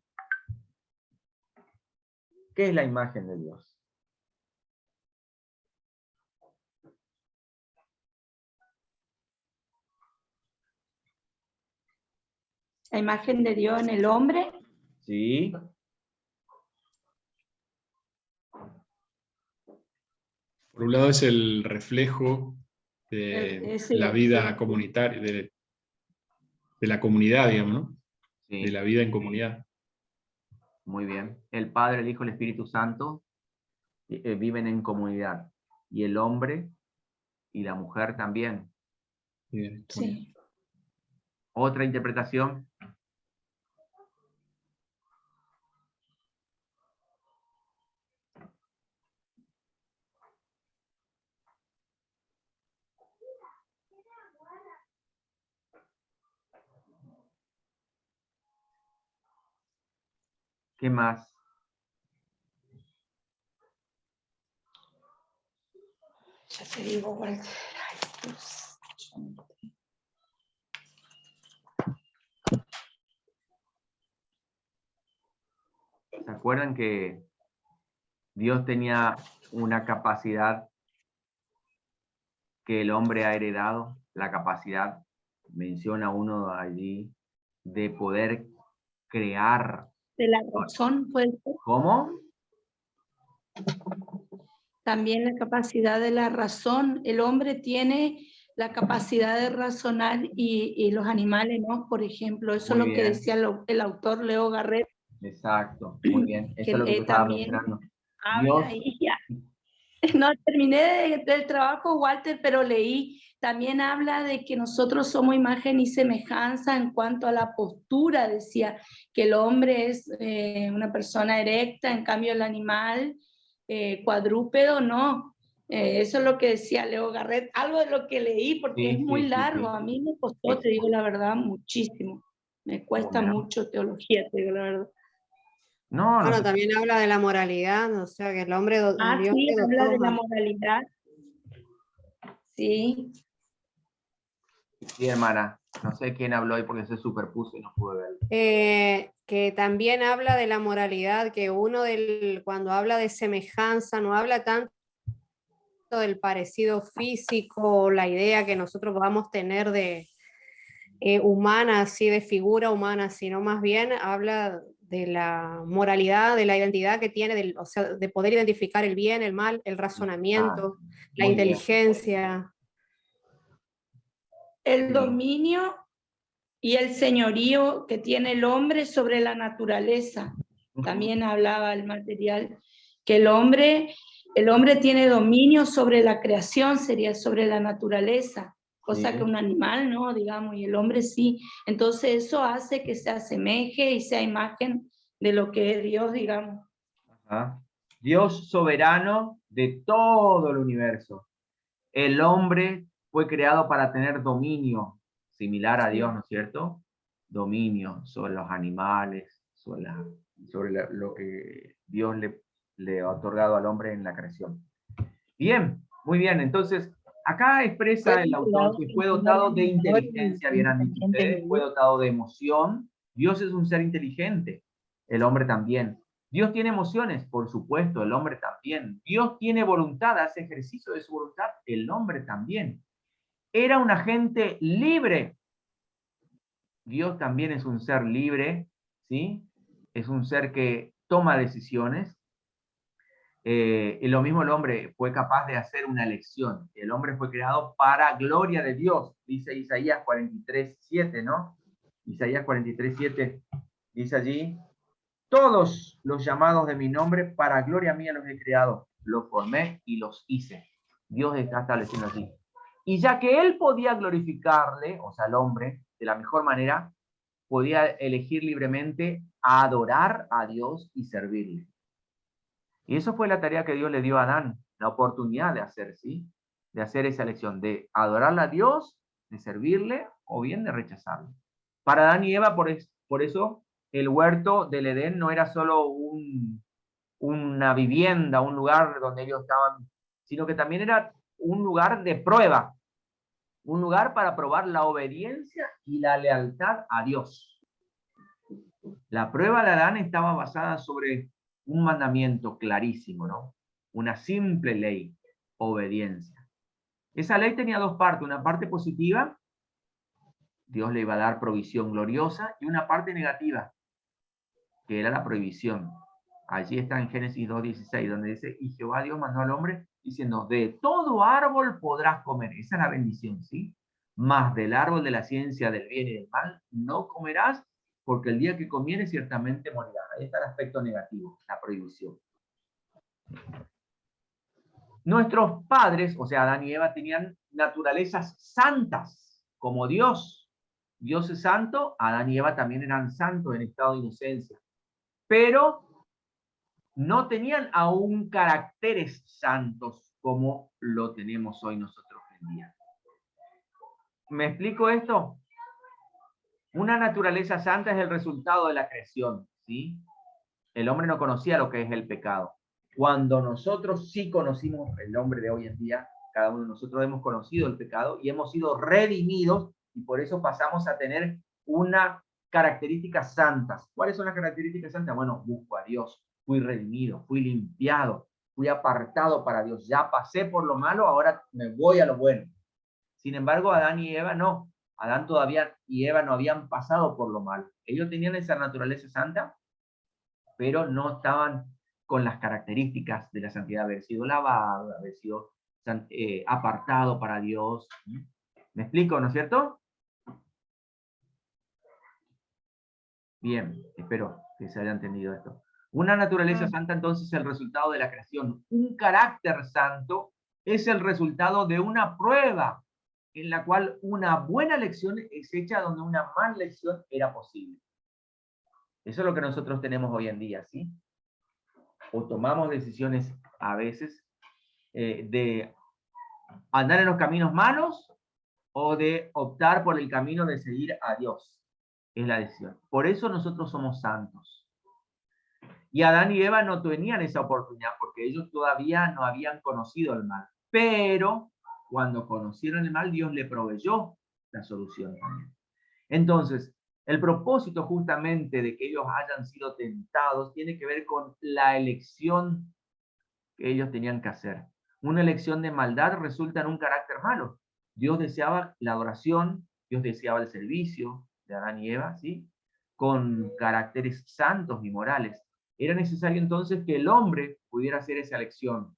¿Qué es la imagen de Dios? La imagen de Dios en el hombre. Sí. Por un lado es el reflejo de la vida comunitaria, de la comunidad, digamos, ¿no? Sí. De la vida en comunidad. Muy bien. El Padre, el Hijo y el Espíritu Santo viven en comunidad. Y el hombre y la mujer también. Bien, Sí. Otra interpretación. ¿Qué más? Ya te digo, Walter. Ay, Dios. ¿Se acuerdan que Dios tenía una capacidad que el hombre ha heredado? La capacidad, menciona uno allí, de poder crear. De la razón, puede ser. ¿Cómo? También la capacidad de la razón. El hombre tiene la capacidad de razonar y los animales no, por ejemplo. Eso Muy es lo que bien. decía el autor Leo Garrett, Exacto, muy bien. Eso que es lo que yo estaba también mencionando. habla Dios, y ya. No terminé del trabajo, Walter, pero leí. También habla de que nosotros somos imagen y semejanza en cuanto a la postura. Decía que el hombre es una persona erecta, en cambio el animal cuadrúpedo no. Eso es lo que decía Leo Garrett. Algo de lo que leí, porque es sí, muy sí, sí, largo. sí. A mí me costó, te digo la verdad, muchísimo. Me cuesta Bueno. mucho teología, te digo la verdad. No, Bueno, no. también habla de la moralidad, o sea, que el hombre, Ah, Dios sí, le habla dotó de la más. moralidad. Sí. Sí, hermana. No sé quién habló hoy porque se superpuso y no pude verlo. Que también habla de la moralidad, que uno cuando habla de semejanza no habla tanto del parecido físico, la idea que nosotros vamos a tener de humana, así de figura humana, sino más bien habla de la moralidad, de la identidad que tiene, o sea, de poder identificar el bien, el mal, el razonamiento, la Muy bien. inteligencia. El Sí. dominio y el señorío que tiene el hombre sobre la naturaleza. También hablaba el material, que el hombre tiene dominio sobre la creación, sería sobre la naturaleza, cosa Sí. que un animal no, digamos, y el hombre sí. Entonces eso hace que se asemeje y sea imagen de lo que es Dios, digamos. Ajá. Dios soberano de todo el universo. El hombre fue creado para tener dominio, similar a Sí. Dios, ¿no es cierto? Dominio sobre los animales, sobre lo que Dios le ha otorgado al hombre en la creación. Bien, muy bien. Entonces, acá expresa el autor que fue dotado de inteligencia, bien han dicho ustedes, fue dotado de emoción. Dios es un ser inteligente, el hombre también. Dios tiene emociones, por supuesto, el hombre también. Dios tiene voluntad, hace ejercicio de su voluntad, el hombre también. Era un agente libre. Dios también es un ser libre, ¿sí? Es un ser que toma decisiones. Y lo mismo el hombre fue capaz de hacer una elección. El hombre fue creado para gloria de Dios, dice Isaías 43:7, ¿no? Isaías 43:7 dice allí: todos los llamados de mi nombre, para gloria mía los he creado, los formé y los hice. Dios está estableciendo así. Y ya que él podía glorificarle, o sea, al hombre, de la mejor manera, podía elegir libremente a adorar a Dios y servirle. Y eso fue la tarea que Dios le dio a Adán, la oportunidad de hacer, ¿sí? De hacer esa elección, de adorarle a Dios, de servirle o bien de rechazarle. Para Adán y Eva, por eso, el huerto del Edén no era solo una vivienda, un lugar donde ellos estaban, sino que también era un lugar de prueba, un lugar para probar la obediencia y la lealtad a Dios. La prueba de Adán estaba basada sobre un mandamiento clarísimo, ¿no? Una simple ley, obediencia. Esa ley tenía dos partes, una parte positiva, Dios le iba a dar provisión gloriosa, y una parte negativa, que era la prohibición. Allí está en Génesis 2:16, donde dice: y Jehová Dios mandó al hombre diciendo: de todo árbol podrás comer. Esa es la bendición, ¿sí? Mas del árbol de la ciencia del bien y del mal no comerás, porque el día que comieres ciertamente morirás. Ahí está el aspecto negativo, la prohibición. Nuestros padres, o sea, Adán y Eva, tenían naturalezas santas, como Dios. Dios es santo, Adán y Eva también eran santos en estado de inocencia. Pero no tenían aún caracteres santos como lo tenemos hoy nosotros en día. ¿Me explico esto? Una naturaleza santa es el resultado de la creación, ¿sí? El hombre no conocía lo que es el pecado. Cuando nosotros sí conocimos, el hombre de hoy en día, cada uno de nosotros hemos conocido el pecado y hemos sido redimidos, y por eso pasamos a tener una características santas. ¿Cuáles son las características santas? Bueno, busco a Dios, fui redimido, fui limpiado, fui apartado para Dios, ya pasé por lo malo, ahora me voy a lo bueno. Sin embargo, Adán y Eva no. Adán todavía y Eva no habían pasado por lo malo. Ellos tenían esa naturaleza santa, pero no estaban con las características de la santidad, haber sido lavado, haber sido apartado para Dios. ¿Me explico, no es cierto? Bien, espero que se haya entendido esto. Una naturaleza santa, entonces, es el resultado de la creación. Un carácter santo es el resultado de una prueba en la cual una buena lección es hecha donde una mala lección era posible. Eso es lo que nosotros tenemos hoy en día, ¿sí? O tomamos decisiones a veces de andar en los caminos malos o de optar por el camino de seguir a Dios. Es la decisión. Por eso nosotros somos santos. Y Adán y Eva no tenían esa oportunidad porque ellos todavía no habían conocido el mal. Pero cuando conocieron el mal, Dios le proveyó la solución también. Entonces, el propósito justamente de que ellos hayan sido tentados tiene que ver con la elección que ellos tenían que hacer. Una elección de maldad resulta en un carácter malo. Dios deseaba la adoración, Dios deseaba el servicio de Adán y Eva, ¿sí? Con caracteres santos y morales. Era necesario entonces que el hombre pudiera hacer esa elección.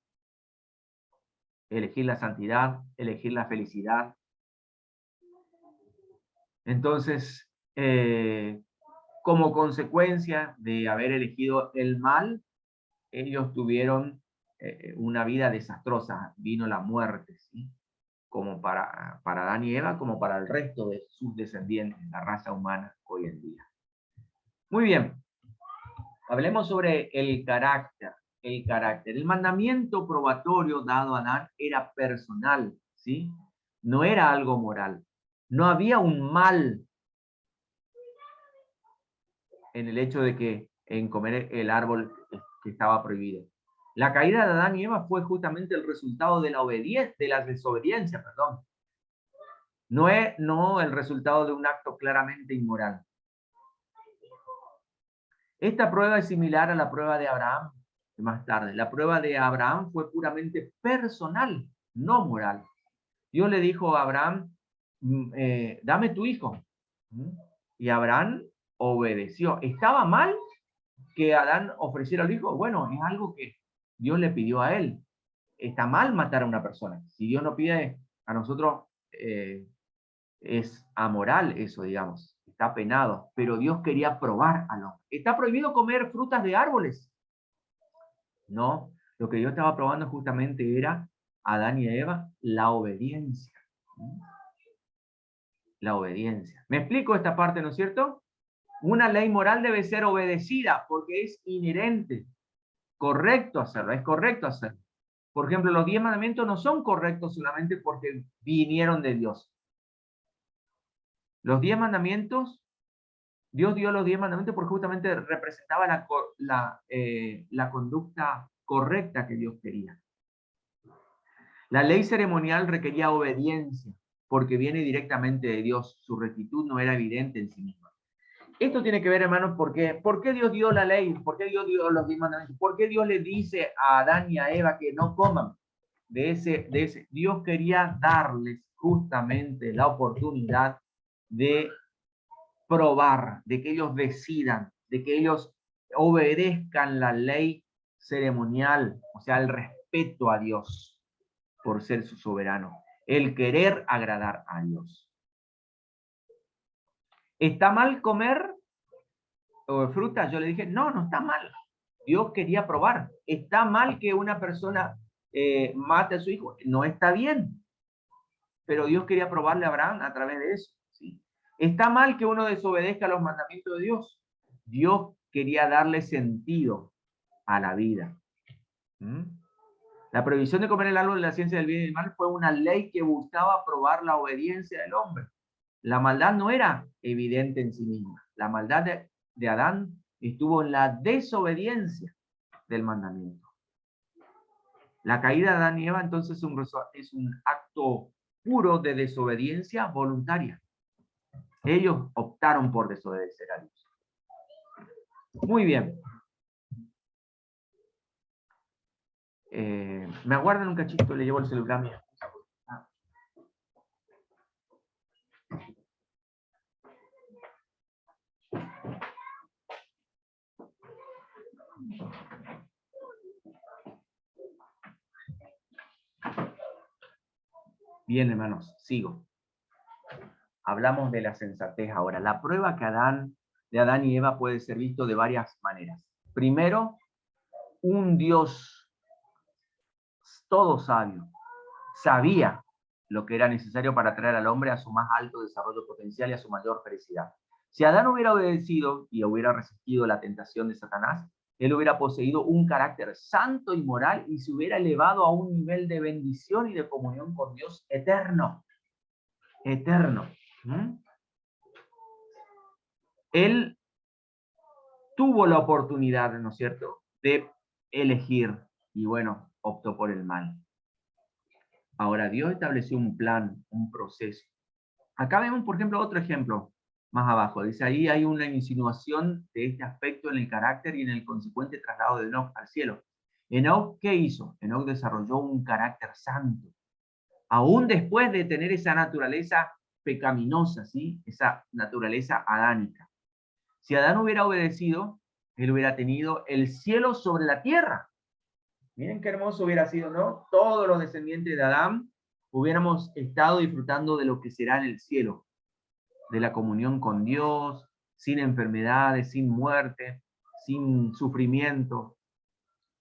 Elegir la santidad, elegir la felicidad. Entonces, como consecuencia de haber elegido el mal, ellos tuvieron una vida desastrosa. Vino la muerte, ¿sí? Como para Adán y Eva, como para el resto de sus descendientes, la raza humana hoy en día. Muy bien. Hablemos sobre el carácter. El carácter. El mandamiento probatorio dado a Adán era personal, ¿sí? No era algo moral. No había un mal en el hecho de que en comer el árbol que estaba prohibido. La caída de Adán y Eva fue justamente el resultado de la obediencia, de la desobediencia, perdón. No el resultado de un acto claramente inmoral. Esta prueba es similar a la prueba de Abraham más tarde. La prueba de Abraham fue puramente personal, no moral. Dios le dijo a Abraham, dame tu hijo. Y Abraham obedeció. ¿Estaba mal que Adán ofreciera al hijo? Bueno, es algo que Dios le pidió a él. Está mal matar a una persona. Si Dios no pide a nosotros, es amoral eso, digamos. Está penado. Pero Dios quería probar al hombre. ¿Está prohibido comer frutas de árboles? No. Lo que Dios estaba probando justamente era a Adán y a Eva la obediencia. La obediencia. ¿Me explico esta parte, no es cierto? Una ley moral debe ser obedecida porque es inherente. Correcto hacerlo, es correcto hacerlo. Por ejemplo, los 10 mandamientos no son correctos solamente porque vinieron de Dios. Los 10 mandamientos, Dios dio los 10 mandamientos porque justamente representaba la conducta correcta que Dios quería. La ley ceremonial requería obediencia porque viene directamente de Dios. Su rectitud no era evidente en sí misma. Esto tiene que ver, hermanos, ¿por qué Dios dio la ley? ¿Por qué Dios dio los 10 mandamientos? ¿Por qué Dios le dice a Adán y a Eva que no coman de ese? Dios quería darles justamente la oportunidad de probar, de que ellos decidan, de que ellos obedezcan la ley ceremonial, o sea, el respeto a Dios por ser su soberano, el querer agradar a Dios. ¿Está mal comer fruta? Yo le dije, no, no está mal. Dios quería probar. ¿Está mal que una persona mate a su hijo? No está bien. Pero Dios quería probarle a Abraham a través de eso. ¿Sí? ¿Está mal que uno desobedezca los mandamientos de Dios? Dios quería darle sentido a la vida. La prohibición de comer el árbol de la ciencia del bien y del mal fue una ley que buscaba probar la obediencia del hombre. La maldad no era evidente en sí misma. La maldad de Adán estuvo en la desobediencia del mandamiento. La caída de Adán y Eva entonces es un acto puro de desobediencia voluntaria. Ellos optaron por desobedecer a Dios. Muy bien. Me aguardan un cachito, le llevo el celular mío. Bien, hermanos, sigo. Hablamos de la sensatez ahora. La prueba de Adán y Eva puede ser visto de varias maneras. Primero, un Dios todo sabio sabía lo que era necesario para traer al hombre a su más alto desarrollo potencial y a su mayor felicidad. Si Adán hubiera obedecido y hubiera resistido la tentación de Satanás, él hubiera poseído un carácter santo y moral y se hubiera elevado a un nivel de bendición y de comunión con Dios eterno. Eterno. Él tuvo la oportunidad, ¿no es cierto?, de elegir y bueno, optó por el mal. Ahora, Dios estableció un plan, un proceso. Acá vemos, por ejemplo, otro ejemplo más abajo. Dice, ahí hay una insinuación de este aspecto en el carácter y en el consecuente traslado de Enoc al cielo. Enoc, ¿qué hizo? Enoc desarrolló un carácter santo. Aún después de tener esa naturaleza pecaminosa, ¿sí? Esa naturaleza adánica. Si Adán hubiera obedecido, él hubiera tenido el cielo sobre la tierra. Miren qué hermoso hubiera sido, ¿no? Todos los descendientes de Adán hubiéramos estado disfrutando de lo que será en el cielo, de la comunión con Dios, sin enfermedades, sin muerte, sin sufrimiento,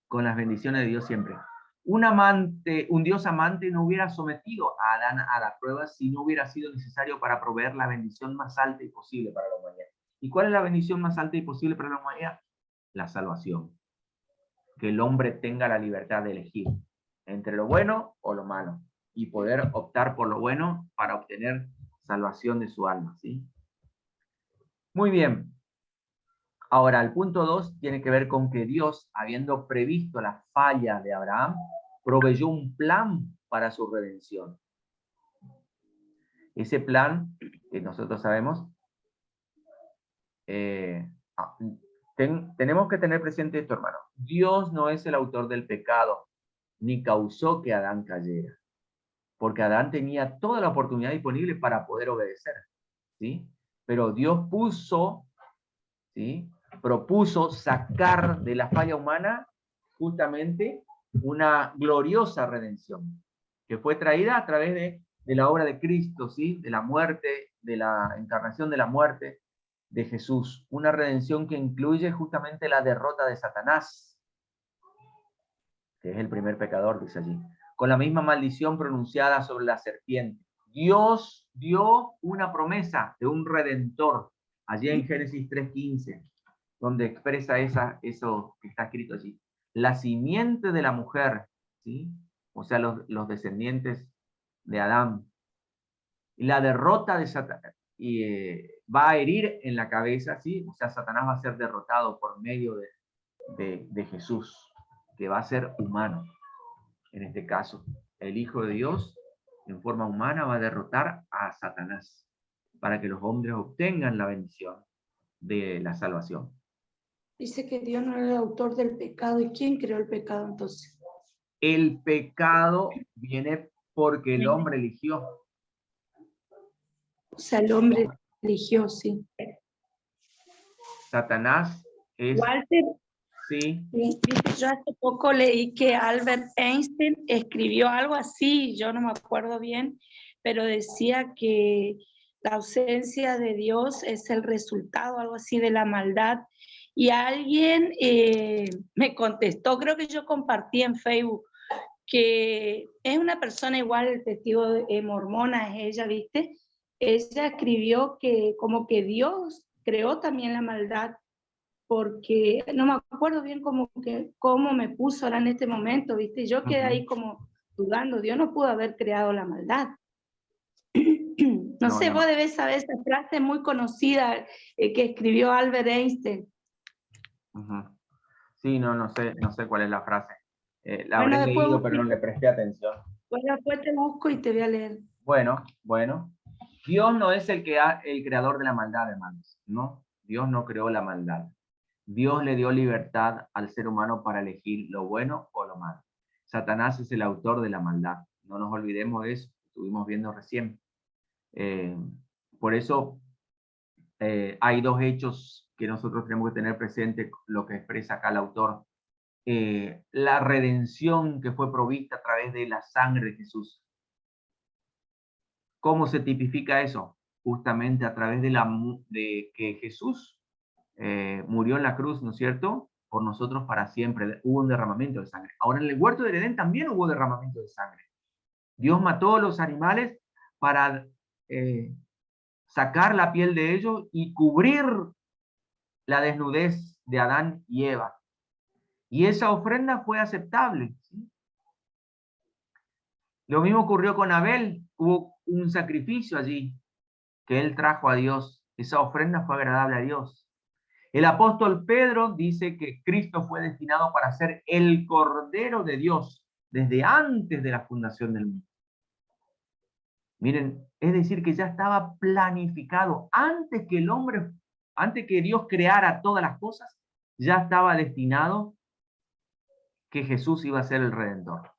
con las bendiciones de Dios siempre. Un Dios amante no hubiera sometido a Adán a la prueba si no hubiera sido necesario para proveer la bendición más alta y posible para la humanidad. ¿Y cuál es la bendición más alta y posible para la humanidad? La salvación. Que el hombre tenga la libertad de elegir entre lo bueno o lo malo y poder optar por lo bueno para obtener salvación de su alma, ¿sí? Muy bien. Ahora, el punto 2 tiene que ver con que Dios, habiendo previsto la falla de Abraham, proveyó un plan para su redención. Ese plan, que nosotros sabemos, tenemos que tener presente esto, hermano. Dios no es el autor del pecado, ni causó que Adán cayera, porque Adán tenía toda la oportunidad disponible para poder obedecer, ¿sí? Pero Dios propuso sacar de la falla humana justamente una gloriosa redención, que fue traída a través de la obra de Cristo, ¿sí? De la muerte, de la encarnación de la muerte de Jesús, una redención que incluye justamente la derrota de Satanás, que es el primer pecador, dice allí, con la misma maldición pronunciada sobre la serpiente. Dios dio una promesa de un redentor, allí en Génesis 3:15, donde expresa eso que está escrito allí. La simiente de la mujer, ¿sí? O sea, los descendientes de Adán. Y la derrota de Satanás, va a herir en la cabeza, ¿sí? O sea, Satanás va a ser derrotado por medio de Jesús, que va a ser humano. En este caso, el Hijo de Dios, en forma humana, va a derrotar a Satanás, para que los hombres obtengan la bendición de la salvación. Dice que Dios no era el autor del pecado. ¿Y quién creó el pecado entonces? El pecado viene porque el hombre eligió. O sea, el hombre eligió, sí. Satanás es... Walter, Sí. yo hace poco leí que Albert Einstein escribió algo así, yo no me acuerdo bien, pero decía que la ausencia de Dios es el resultado, algo así, de la maldad. Y alguien me contestó, creo que yo compartí en Facebook, que es una persona igual, el testigo mormona es ella, ¿viste? Ella escribió que como que Dios creó también la maldad, porque no me acuerdo bien cómo me puso ahora en este momento, ¿viste? Yo quedé ahí como dudando, Dios no pudo haber creado la maldad. No sé, vos debés saber esa frase muy conocida que escribió Albert Einstein. Ujú. Sí, no sé cuál es la frase. La Bueno, habré después leído, busco, pero no le presté atención. después te busco y te voy a leer. Bueno. Dios no es el creador de la maldad, hermanos. No, Dios no creó la maldad. Dios le dio libertad al ser humano para elegir lo bueno o lo malo. Satanás es el autor de la maldad. No nos olvidemos de eso. Estuvimos viendo recién. Por eso hay dos hechos que nosotros tenemos que tener presente, lo que expresa acá el autor. La redención que fue provista a través de la sangre de Jesús. ¿Cómo se tipifica eso? Justamente a través de que Jesús murió en la cruz, ¿no es cierto? Por nosotros para siempre. Hubo un derramamiento de sangre. Ahora en el huerto del Edén también hubo derramamiento de sangre. Dios mató a los animales para sacar la piel de ellos y cubrir la desnudez de Adán y Eva. Y esa ofrenda fue aceptable, ¿sí? Lo mismo ocurrió con Abel. Hubo un sacrificio allí que él trajo a Dios. Esa ofrenda fue agradable a Dios. El apóstol Pedro dice que Cristo fue destinado para ser el Cordero de Dios desde antes de la fundación del mundo. Miren, es decir, que ya estaba planificado antes que Dios creara todas las cosas, ya estaba destinado que Jesús iba a ser el Redentor.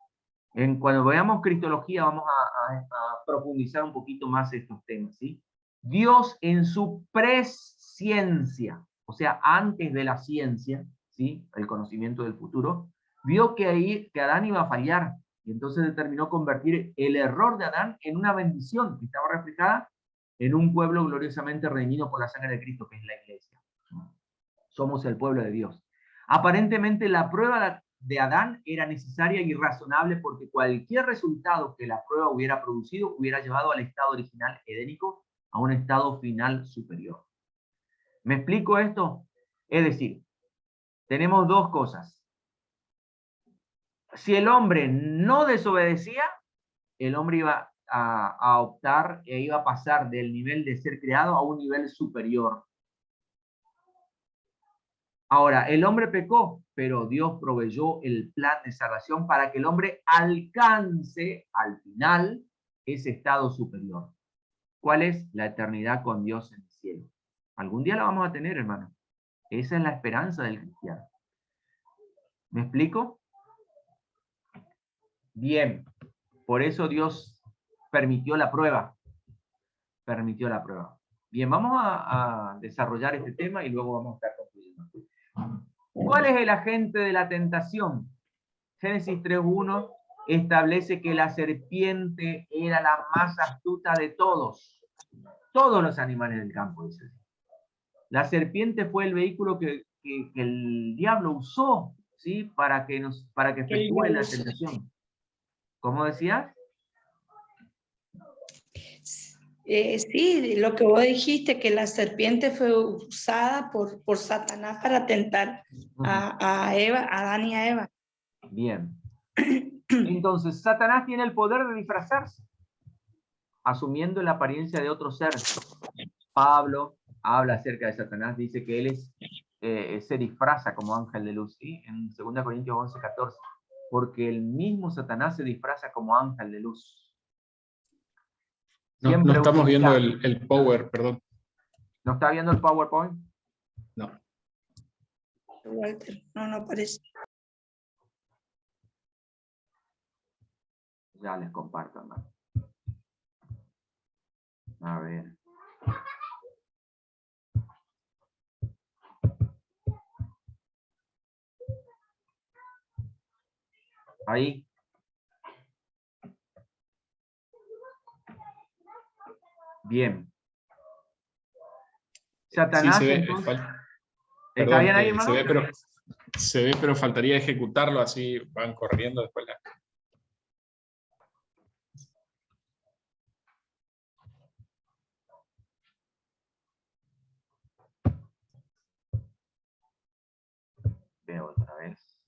Cuando veamos Cristología vamos a profundizar un poquito más estos temas, ¿sí? Dios en su presciencia, o sea, antes de la ciencia, ¿sí? El conocimiento del futuro, vio que Adán iba a fallar, y entonces determinó convertir el error de Adán en una bendición que estaba reflejada en un pueblo gloriosamente redimido por la sangre de Cristo, que es la iglesia. Somos el pueblo de Dios. Aparentemente la prueba de Adán era necesaria y razonable porque cualquier resultado que la prueba hubiera producido hubiera llevado al estado original edénico a un estado final superior. ¿Me explico esto? Es decir, tenemos dos cosas. Si el hombre no desobedecía, el hombre iba a optar e iba a pasar del nivel de ser creado a un nivel superior. Ahora, el hombre pecó, pero Dios proveyó el plan de salvación para que el hombre alcance al final ese estado superior. ¿Cuál es? La eternidad con Dios en el cielo. Algún día la vamos a tener, hermano. Esa es la esperanza del cristiano. ¿Me explico? Bien. Por eso Dios permitió la prueba. Permitió la prueba. Bien, vamos a desarrollar este tema y luego vamos a estar concluyendo. ¿Cuál es el agente de la tentación? Génesis 3:1 establece que la serpiente era la más astuta de todos los animales del campo, dice. La serpiente fue el vehículo que el diablo usó, ¿sí? para que efectúe la tentación. ¿Cómo decías? Sí, lo que vos dijiste, que la serpiente fue usada por Satanás para tentar a Eva, a Adán y a Eva. Bien. Entonces, Satanás tiene el poder de disfrazarse, asumiendo la apariencia de otro ser. Pablo habla acerca de Satanás, dice que él se disfraza como ángel de luz, ¿sí? En 2 Corintios 11:14, porque el mismo Satanás se disfraza como ángel de luz. No estamos viendo el power, perdón. ¿No está viendo el PowerPoint? No. Walter, no aparece. Ya les comparto, hermano. A ver. Ahí. Bien. Satanás, sí, se ve, entonces, perdón, ¿está bien ahí, hermano? se ve, pero faltaría ejecutarlo, así van corriendo después. Veo otra vez.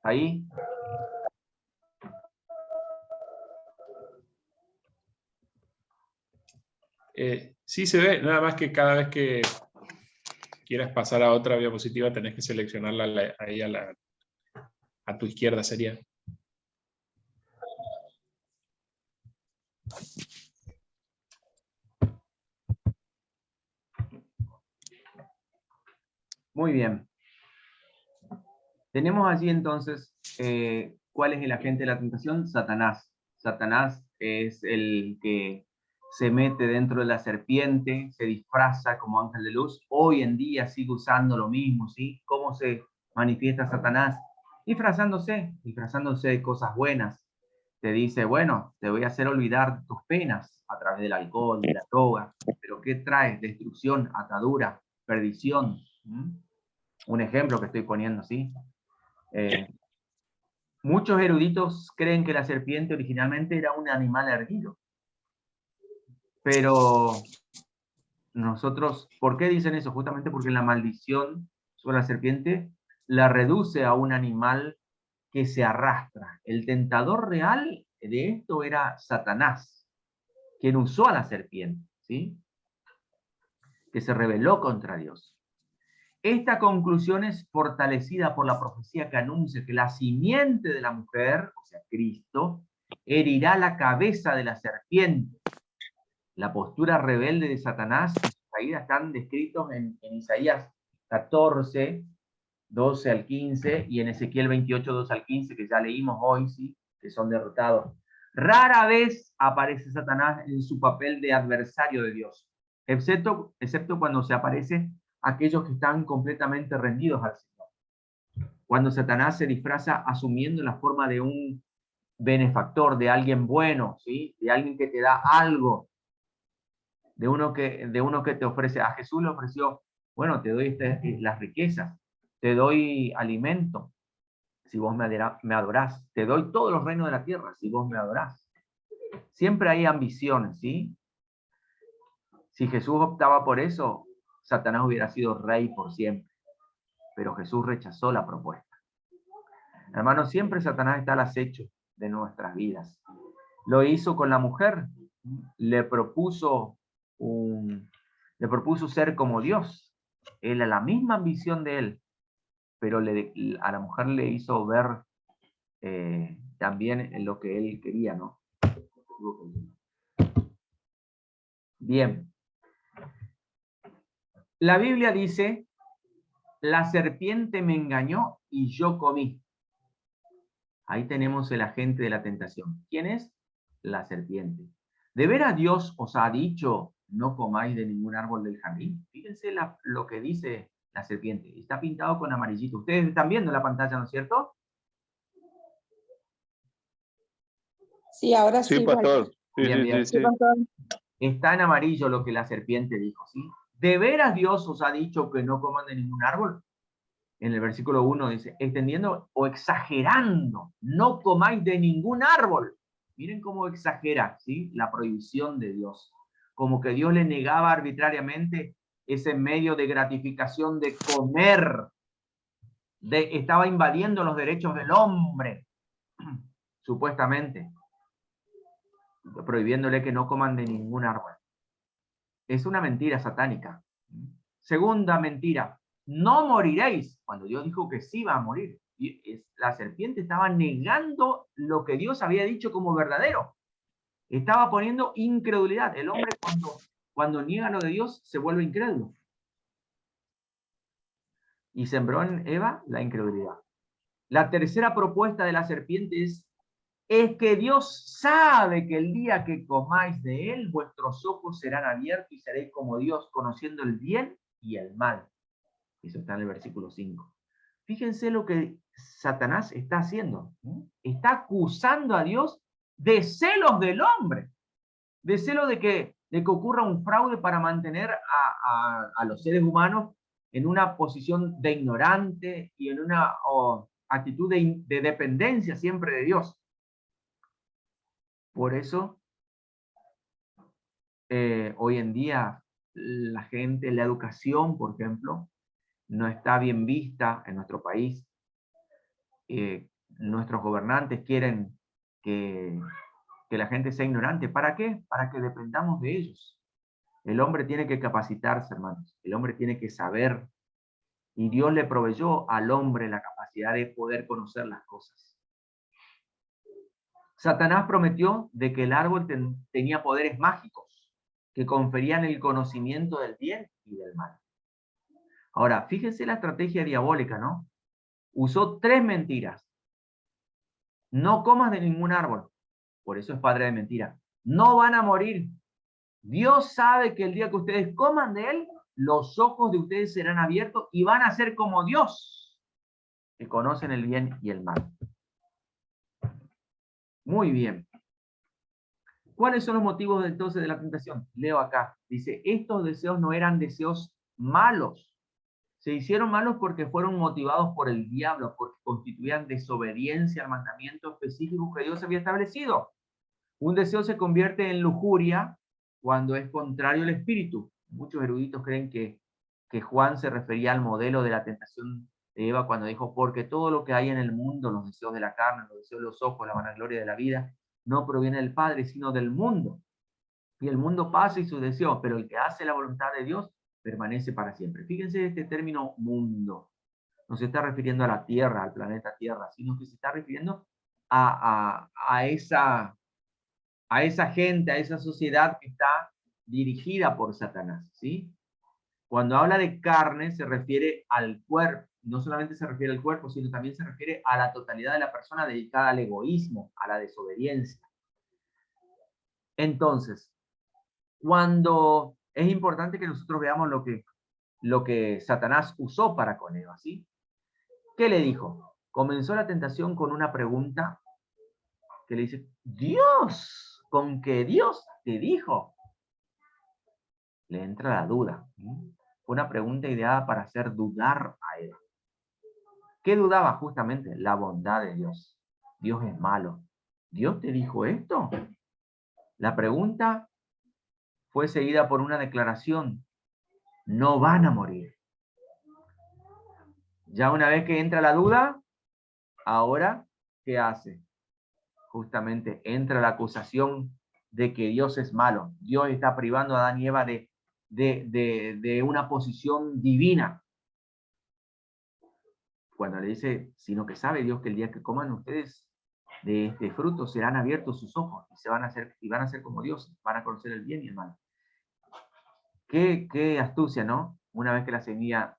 Ahí. Sí se ve, nada más que cada vez que quieras pasar a otra diapositiva tenés que seleccionarla ahí a tu izquierda sería. Muy bien. Tenemos allí entonces, ¿cuál es el agente de la tentación? Satanás. Satanás es el que se mete dentro de la serpiente, se disfraza como ángel de luz. Hoy en día sigue usando lo mismo, ¿sí? ¿Cómo se manifiesta Satanás? Disfrazándose de cosas buenas. Te dice, bueno, te voy a hacer olvidar tus penas a través del alcohol, de la droga. ¿Pero qué traes? Destrucción, atadura, perdición. Un ejemplo que estoy poniendo, ¿sí? Muchos eruditos creen que la serpiente originalmente era un animal erguido. Pero nosotros, ¿por qué dicen eso? Justamente porque la maldición sobre la serpiente la reduce a un animal que se arrastra. El tentador real de esto era Satanás, quien usó a la serpiente, ¿sí? Que se rebeló contra Dios. Esta conclusión es fortalecida por la profecía que anuncia que la simiente de la mujer, o sea, Cristo, herirá la cabeza de la serpiente. La postura rebelde de Satanás y su caída están descritos en Isaías 14, 12 al 15, y en Ezequiel 28, 12 al 15, que ya leímos hoy, ¿sí? Que son derrotados. Rara vez aparece Satanás en su papel de adversario de Dios, excepto cuando se aparece aquellos que están completamente rendidos al Señor. Cuando Satanás se disfraza asumiendo la forma de un benefactor, de alguien bueno, ¿sí? De alguien que te da algo, de uno que te ofrece. A Jesús le ofreció, bueno, te doy las riquezas, te doy alimento, si vos me adorás, te doy todos los reinos de la tierra, si vos me adorás. Siempre hay ambiciones, ¿sí? Si Jesús optaba por eso, Satanás hubiera sido rey por siempre. Pero Jesús rechazó la propuesta. Hermanos, siempre Satanás está al acecho de nuestras vidas. Lo hizo con la mujer. Le propuso ser como Dios. Él, a la misma ambición de él, pero a la mujer le hizo ver también en lo que él quería, ¿no? Bien. La Biblia dice, la serpiente me engañó y yo comí. Ahí tenemos el agente de la tentación. ¿Quién es? La serpiente. ¿De veras Dios os ha dicho, no comáis de ningún árbol del jardín? Fíjense lo que dice la serpiente. Está pintado con amarillito. Ustedes están viendo la pantalla, ¿no es cierto? Sí, ahora sí. Sí, pastor. Sí, Bien, sí, bien. sí, sí. Está en amarillo lo que la serpiente dijo, ¿sí? ¿De veras Dios os ha dicho que no coman de ningún árbol? En el versículo 1 dice, extendiendo o exagerando, no comáis de ningún árbol. Miren cómo exagera, ¿sí? La prohibición de Dios. Como que Dios le negaba arbitrariamente ese medio de gratificación de comer. Estaba invadiendo los derechos del hombre, supuestamente, prohibiéndole que no coman de ningún árbol. Es una mentira satánica. Segunda mentira, no moriréis, cuando Dios dijo que sí iba a morir. La serpiente estaba negando lo que Dios había dicho como verdadero. Estaba poniendo incredulidad. El hombre cuando niega lo de Dios se vuelve incrédulo. Y sembró en Eva la incredulidad. La tercera propuesta de la serpiente es que Dios sabe que el día que comáis de él, vuestros ojos serán abiertos y seréis como Dios, conociendo el bien y el mal. Eso está en el versículo 5. Fíjense lo que Satanás está haciendo. Está acusando a Dios de celos del hombre, de celos de que ocurra un fraude para mantener a los seres humanos en una posición de ignorante y en una actitud de dependencia siempre de Dios. Por eso, hoy en día, la gente, la educación, por ejemplo, no está bien vista en nuestro país. Nuestros gobernantes quieren que la gente sea ignorante. ¿Para qué? Para que dependamos de ellos. El hombre tiene que capacitarse, hermanos. El hombre tiene que saber. Y Dios le proveyó al hombre la capacidad de poder conocer las cosas. Satanás prometió de que el árbol tenía poderes mágicos que conferían el conocimiento del bien y del mal. Ahora, fíjense la estrategia diabólica, ¿no? Usó 3 mentiras. No comas de ningún árbol. Por eso es padre de mentira. No van a morir. Dios sabe que el día que ustedes coman de él, los ojos de ustedes serán abiertos y van a ser como Dios, que conocen el bien y el mal. Muy bien. ¿Cuáles son los motivos entonces de la tentación? Leo acá. Dice, estos deseos no eran deseos malos. Se hicieron malos porque fueron motivados por el diablo, porque constituían desobediencia al mandamiento específico que Dios había establecido. Un deseo se convierte en lujuria cuando es contrario al espíritu. Muchos eruditos creen que Juan se refería al modelo de la tentación de Eva cuando dijo, porque todo lo que hay en el mundo, los deseos de la carne, los deseos de los ojos, la vanagloria de la vida, no proviene del Padre, sino del mundo. Y el mundo pasa y sus deseos, pero el que hace la voluntad de Dios permanece para siempre. Fíjense este término mundo. No se está refiriendo a la Tierra, al planeta Tierra, sino que se está refiriendo a esa gente, a esa sociedad que está dirigida por Satanás, ¿sí? Cuando habla de carne se refiere al cuerpo, no solamente se refiere al cuerpo, sino también se refiere a la totalidad de la persona dedicada al egoísmo, a la desobediencia. Entonces, cuando es importante que nosotros veamos lo que Satanás usó para con Eva, ¿sí? ¿Qué le dijo? Comenzó la tentación con una pregunta que le dice, Dios, ¿con qué Dios te dijo? Le entra la duda. Fue una pregunta ideada para hacer dudar a Eva. ¿Qué dudaba? Justamente la bondad de Dios. Dios es malo. ¿Dios te dijo esto? La pregunta fue seguida por una declaración. No van a morir. Ya una vez que entra la duda, ahora, ¿qué hace? Justamente entra la acusación de que Dios es malo. Dios está privando a Adán y Eva de una posición divina. Cuando le dice, sino que sabe Dios que el día que coman ustedes de este fruto serán abiertos sus ojos y van a ser como Dios, van a conocer el bien y el mal. Qué astucia, ¿no? Una vez que la semilla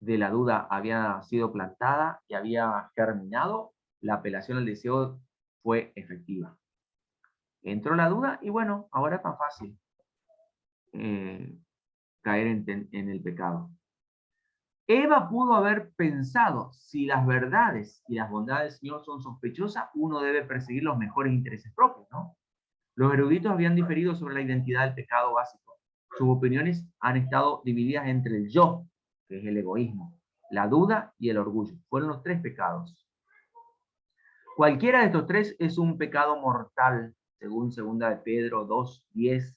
de la duda había sido plantada y había germinado, la apelación al deseo fue efectiva. Entró la duda y bueno, ahora es tan fácil caer en el pecado. Eva pudo haber pensado, si las verdades y las bondades del Señor son sospechosas, uno debe perseguir los mejores intereses propios, ¿no? Los eruditos habían diferido sobre la identidad del pecado básico. Sus opiniones han estado divididas entre el yo, que es el egoísmo, la duda y el orgullo. Fueron los 3 pecados. Cualquiera de estos 3 es un pecado mortal, según 2 de Pedro 2:10,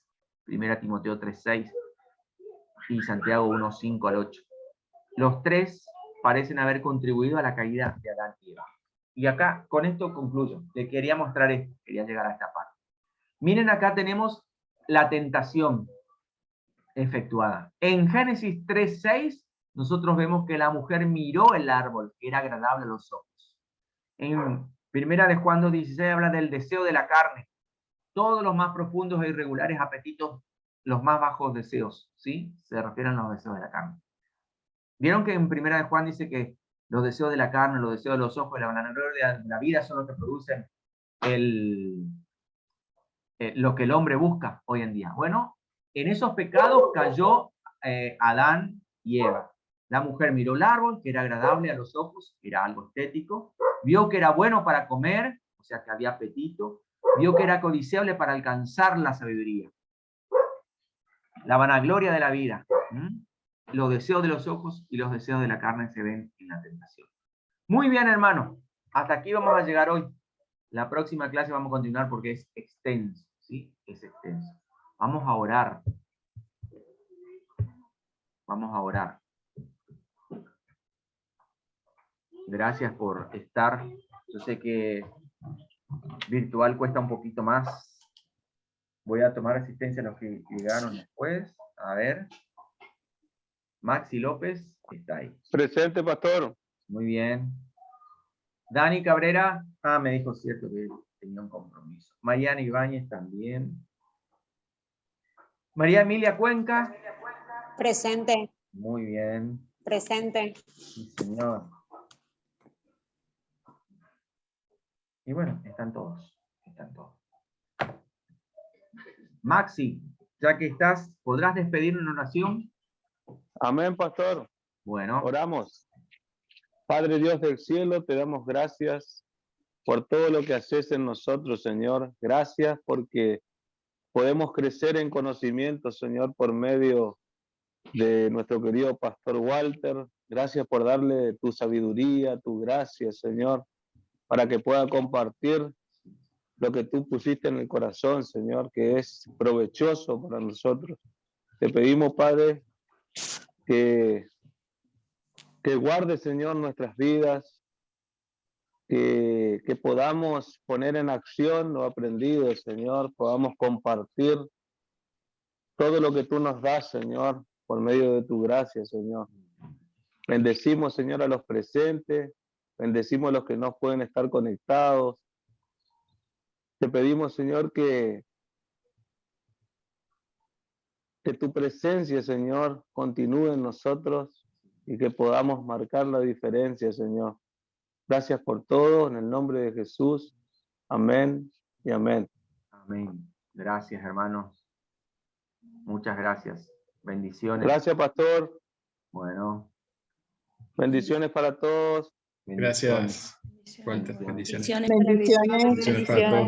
1 Timoteo 3:6 y Santiago 1:5 al 8. Los 3 parecen haber contribuido a la caída de Adán y Eva. Y acá, con esto concluyo. Les quería mostrar esto, quería llegar a esta parte. Miren, acá tenemos la tentación efectuada. En Génesis 3:6, nosotros vemos que la mujer miró el árbol, que era agradable a los ojos. En Primera de Juan 2:16 habla del deseo de la carne. Todos los más profundos e irregulares apetitos, los más bajos deseos, ¿sí? Se refieren a los deseos de la carne. Vieron que en Primera de Juan dice que los deseos de la carne, los deseos de los ojos, la vanagloria de la vida son los que producen lo que el hombre busca hoy en día. Bueno, en esos pecados cayó Adán y Eva. La mujer miró el árbol, que era agradable a los ojos, era algo estético, vio que era bueno para comer, o sea que había apetito, vio que era codiciable para alcanzar la sabiduría. La vanagloria de la vida. Los deseos de los ojos y los deseos de la carne se ven en la tentación. Muy bien, hermano. Hasta aquí vamos a llegar hoy. La próxima clase vamos a continuar porque es extenso, ¿sí? Es extenso. Vamos a orar. Vamos a orar. Gracias por estar. Yo sé que virtual cuesta un poquito más. Voy a tomar asistencia a los que llegaron después. A ver. Maxi López está ahí. Presente, pastor. Muy bien. Dani Cabrera. Ah, me dijo cierto que tenía un compromiso. Mariana Ibáñez también. María Emilia Cuenca. Presente, Muy bien. presente. Sí, señor. Y bueno, están todos. Están todos. Maxi, ya que estás, ¿podrás despedir una oración? Amén, pastor. Bueno, Oramos. Padre Dios del cielo, te damos gracias por todo lo que haces en nosotros, Señor. Gracias porque podemos crecer en conocimiento, Señor, por medio de nuestro querido pastor Walter. Gracias por darle tu sabiduría, tu gracia, Señor, para que pueda compartir lo que tú pusiste en el corazón, Señor, que es provechoso para nosotros. Te pedimos, Padre, que guarde, Señor, nuestras vidas, que podamos poner en acción lo aprendido, Señor, podamos compartir todo lo que tú nos das, Señor, por medio de tu gracia, Señor. Bendecimos, Señor, a los presentes, bendecimos a los que no pueden estar conectados. Te pedimos, Señor, que tu presencia, Señor, continúe en nosotros y que podamos marcar la diferencia, Señor. Gracias por todo, en el nombre de Jesús. Amén y amén. amén. Gracias, hermanos. Muchas gracias. Bendiciones. Gracias, pastor. Bueno, Bendiciones para todos. bendiciones. Gracias. Walter, bendiciones. Bendiciones. Bendiciones. Bendiciones para todos.